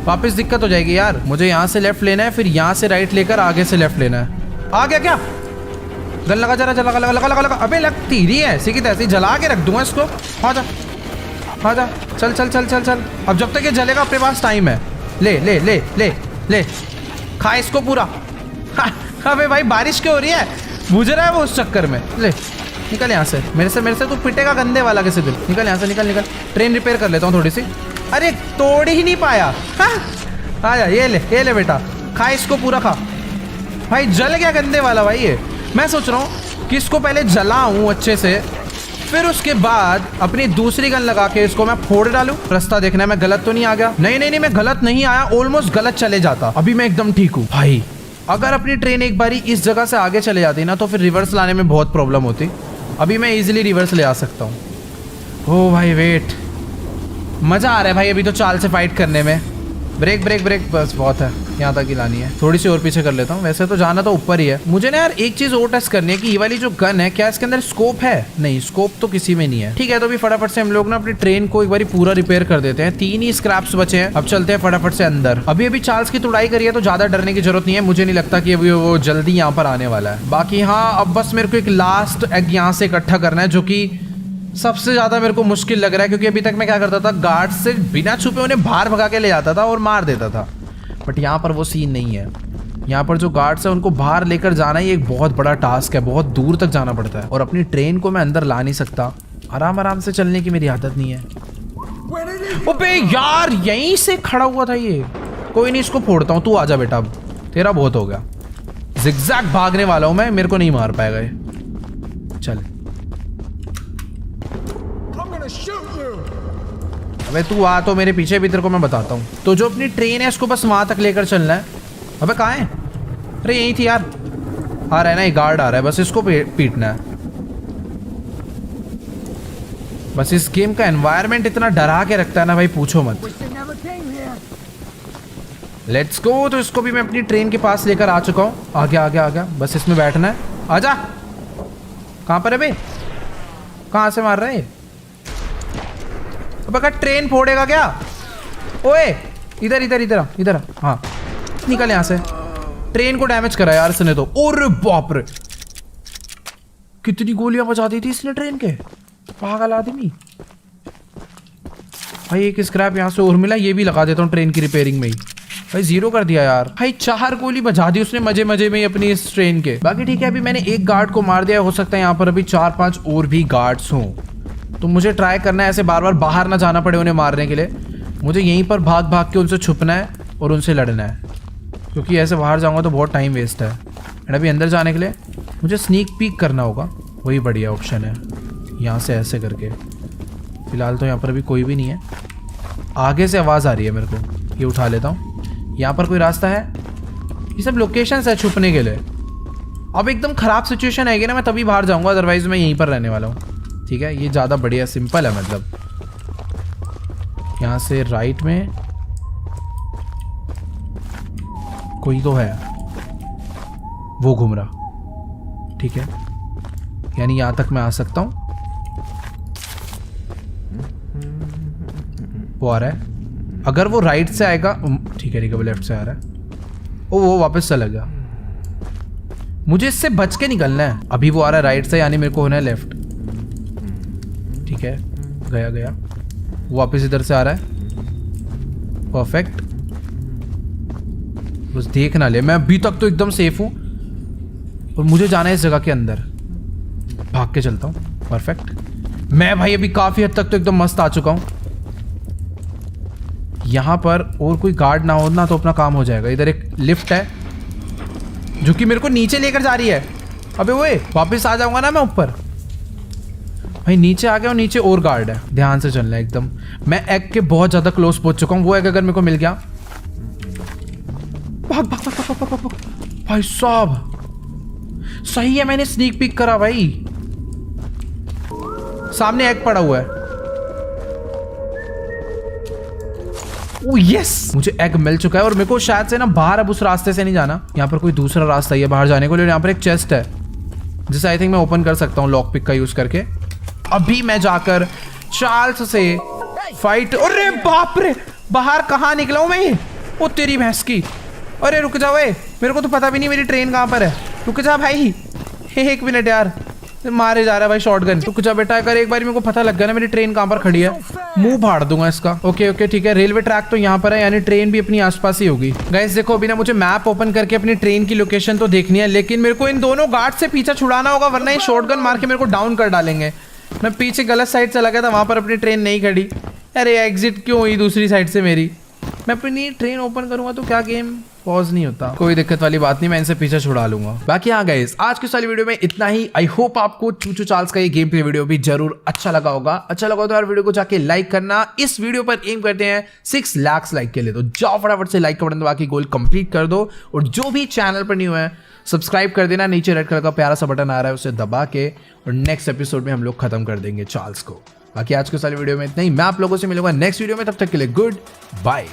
वापस दिक्कत हो जाएगी यार। मुझे यहाँ से लेफ्ट लेना है, फिर यहाँ से राइट लेकर आगे से लेफ्ट लेना है। आ गया क्या? गन लगा जरा, लगा। अबे लगती रही है ऐसी की तैसी, जला के रख दूंगा इसको। आजा चल। अब जब तक ये जलेगा अपने पास टाइम है। ले। खा इसको पूरा। अबे भाई बारिश क्यों हो रही है, बुझ रहा है वो उस चक्कर में। ले निकल यहाँ से, मेरे से तू पिटेगा गंदे वाला किसी दिन। निकल यहाँ से, निकल। ट्रेन रिपेयर कर लेता हूँ थोड़ी सी। अरे तोड़ ही नहीं पाया। आ जा, ये ले बेटा, खा इसको पूरा खा। भाई जल गया गंदे वाला भाई ये। मैं सोच रहा हूँ कि इसको पहले जलाऊं अच्छे से, फिर उसके बाद अपनी दूसरी गन लगा के इसको मैं फोड़ डालूं। रास्ता देखना है मैं गलत तो नहीं आ गया। नहीं मैं गलत नहीं आया, ऑलमोस्ट गलत चले जाता। अभी मैं एकदम ठीक हूँ भाई। अगर अपनी ट्रेन एक बारी इस जगह से आगे चले जाती ना तो फिर रिवर्स लाने में बहुत प्रॉब्लम होती। अभी मैं इजीली रिवर्स ले आ सकता हूँ। ओ भाई वेट, मजा आ रहा है भाई अभी तो चाल से फाइट करने में। ब्रेक बस बहुत है, यहाँ तक ही लानी है। थोड़ी सी और पीछे कर लेता हूँ। वैसे तो जाना तो ऊपर ही है। मुझे ना यार एक चीज और टेस्ट करनी है कि ये वाली जो गन है क्या इसके अंदर स्कोप है। नहीं, स्कोप तो किसी में नहीं है। ठीक है, तो अभी फटाफट से हम लोग ना अपनी ट्रेन को एक बार पूरा रिपेयर कर देते हैं। 3 ही स्क्रैप्स बचे हैं। अब चलते हैं फटाफट से अंदर। अभी चार्ल्स की तुड़ाई करी है तो ज्यादा डरने की जरूरत नहीं है। मुझे नहीं लगता कि अभी वो जल्दी यहाँ पर आने वाला है। बाकी हाँ, अब बस मेरे को एक लास्ट एग यहाँ से इकट्ठा करना है, जो कि सबसे ज्यादा मेरे को मुश्किल लग रहा है। क्योंकि अभी तक मैं क्या करता था, गार्ड से बिना छुपे उन्हें बाहर भगा के ले जाता था और मार देता था। बट यहाँ पर वो सीन नहीं है। यहाँ पर जो गार्ड्स है उनको बाहर लेकर जाना ही एक बहुत बड़ा टास्क है। बहुत दूर तक जाना पड़ता है और अपनी ट्रेन को मैं अंदर ला नहीं सकता। आराम से चलने की मेरी आदत नहीं है। अबे यार यहीं से खड़ा हुआ था ये। कोई नहीं, इसको फोड़ता हूँ। तू आजा बेटा, अब तेरा बहुत हो गया। जिगजैग भागने वाला हूं मैं, मेरे को नहीं मार पाएगा ये। चल अबे तू आ तो मेरे पीछे भी, तेरे को मैं बताता हूँ। तो जो अपनी ट्रेन है उसको बस वहां तक लेकर चलना है। अबे कहाँ है? अरे यही थी यार। आ रहा है ना, ये गार्ड आ रहा है, बस इसको पीटना है। बस इस गेम का एनवायरनमेंट इतना डरा के रखता है ना भाई, पूछो मत। Let's go. तो इसको भी मैं अपनी ट्रेन के पास लेकर आ चुका हूँ। आ गया। बस इसमें बैठना है। आजा। कहाँ पर है बे? कहाँ से मार रहा है? अबे ट्रेन फोड़ेगा क्या? ओए इधर आ। हाँ निकल यहाँ से। ट्रेन को डैमेज करा यार इसने तो। ओरे बाप रे, कितनी गोलियां बचा दी थी इसने ट्रेन के। पागल आदमी। भाई एक स्क्रैप यहाँ से और मिला, ये भी लगा देता हूँ ट्रेन की रिपेयरिंग में ही। भाई 0 कर दिया यार। भाई 4 गोली बजा दी उसने मजे में ही अपनी इस ट्रेन के। बाकी ठीक है, अभी मैंने एक गार्ड को मार दिया। हो सकता है यहाँ पर अभी 4-5 और भी गार्ड्स हों, तो मुझे ट्राई करना है ऐसे बार बाहर ना जाना पड़े उन्हें मारने के लिए। मुझे यहीं पर भाग के उनसे छुपना है और उनसे लड़ना है, क्योंकि ऐसे बाहर जाऊंगा तो बहुत टाइम वेस्ट है। एंड अभी अंदर जाने के लिए मुझे स्नीक पीक करना होगा, वही बढ़िया ऑप्शन है। यहाँ से ऐसे करके। फिलहाल तो यहाँ पर अभी कोई भी नहीं है। आगे से आवाज़ आ रही है मेरे को, ये उठा लेता हूँ। यहाँ पर कोई रास्ता है? ये सब लोकेशंस है छुपने के लिए। अब एकदम ख़राब सिचुएशन आएगी ना, मैं तभी बाहर जाऊँगा, अदरवाइज मैं यहीं पर रहने वाला हूँ। ठीक है, ये ज़्यादा बढ़िया सिंपल है। मतलब यहाँ से राइट में कोई तो है, वो घूम रहा। ठीक है, यानी यहाँ तक मैं आ सकता हूँ। वो आ रहा है। अगर वो राइट से आएगा, ठीक है वो लेफ्ट से आ रहा है। ओ वो वापस चला गया। मुझे इससे बच के निकलना है। अभी वो आ रहा है राइट से, यानी मेरे को होना है लेफ्ट। ठीक है, गया। वो वापस इधर से आ रहा है। परफेक्ट। बस देख ना ले, मैं अभी तक तो एकदम सेफ हूं और मुझे जाना है इस जगह के अंदर। भाग के चलता हूं। परफेक्ट। मैं भाई अभी काफी हद तक तो एकदम मस्त आ चुका हूं। यहां पर और कोई गार्ड ना हो ना तो अपना काम हो जाएगा। इधर एक लिफ्ट है जो कि मेरे को नीचे लेकर जा रही है। अबे ओए, वापस आ जाऊंगा ना मैं ऊपर। भाई नीचे आ गया और नीचे और गार्ड है। ध्यान से चलना है एकदम। मैं एग के बहुत ज्यादा क्लोज पहुंच चुका हूं। वो एग अगर मेरे को मिल गया, भाग। भाई साहब सही है, मैंने स्नीक पीक करा भाई। सामने एग पड़ा हुआ है। ओह यस, मुझे एग मिल चुका है और मेरे को शायद से ना बाहर अब उस रास्ते से नहीं जाना। यहाँ पर कोई दूसरा रास्ता है बाहर जाने को। यहाँ पर एक चेस्ट है जिसे आई थिंक मैं ओपन कर सकता हूँ लॉक पिक का यूज करके। अभी मैं जाकर चार्ल्स से फाइट। अरे बाप रे, बाहर कहाँ निकला हूँ मैं? ओ तेरी भैंस की। अरे रुक जाओ, मेरे को तो पता भी नहीं मेरी ट्रेन कहाँ पर है। रुक जा भाई, 1 मिनट यार। मारे जा रहा है भाई शॉटगन। तो कुछ बेटा अगर एक बार मेरे को पता लग गया ना मेरी ट्रेन कहाँ पर खड़ी है, मुंह फाड़ दूंगा इसका। ओके ओके ठीक है, रेलवे ट्रैक तो यहाँ पर है, यानी ट्रेन भी अपनी आसपास ही होगी। गाइस देखो अभी ना मुझे मैप ओपन करके अपनी ट्रेन की लोकेशन तो देखनी है, लेकिन मेरे को इन दोनों गार्ड से पीछा छुड़ाना होगा, वरना ये शॉटगन मार के मेरे को डाउन कर डालेंगे। मैं पीछे गलत साइड चला गया था, वहां पर अपनी ट्रेन नहीं खड़ी। अरे एग्जिट क्यों हुई दूसरी साइड से मेरी? मैं अपनी ट्रेन ओपन करूंगा तो क्या गेम पॉज नहीं होता? कोई दिक्कत वाली बात नहीं, मैं इनसे पीछे छुड़ा लूंगा। बाकी हाँ गाइस, आज की सारी वीडियो में इतना ही। आई होप आपको चूचू चार्ल्स का ये गेम प्ले वीडियो भी जरूर अच्छा लगा होगा। अच्छा लगा तो यार वीडियो को जाके लाइक करना। इस वीडियो पर एम करते हैं 6 लाख लाइक के लिए, तो जाओ फटाफट से लाइक का बटन दबा के गोल कंप्लीट कर दो। और जो भी चैनल पर न्यू है सब्सक्राइब कर देना, नीचे रेड कलर का प्यारा सा बटन आ रहा है उसे दबा के, और नेक्स्ट एपिसोड में हम लोग खत्म कर देंगे चार्ल्स को। बाकी आज की सारी वीडियो में इतना ही। मैं आप लोगों से मिलूंगा नेक्स्ट वीडियो में, तब तक के लिए गुड बाय।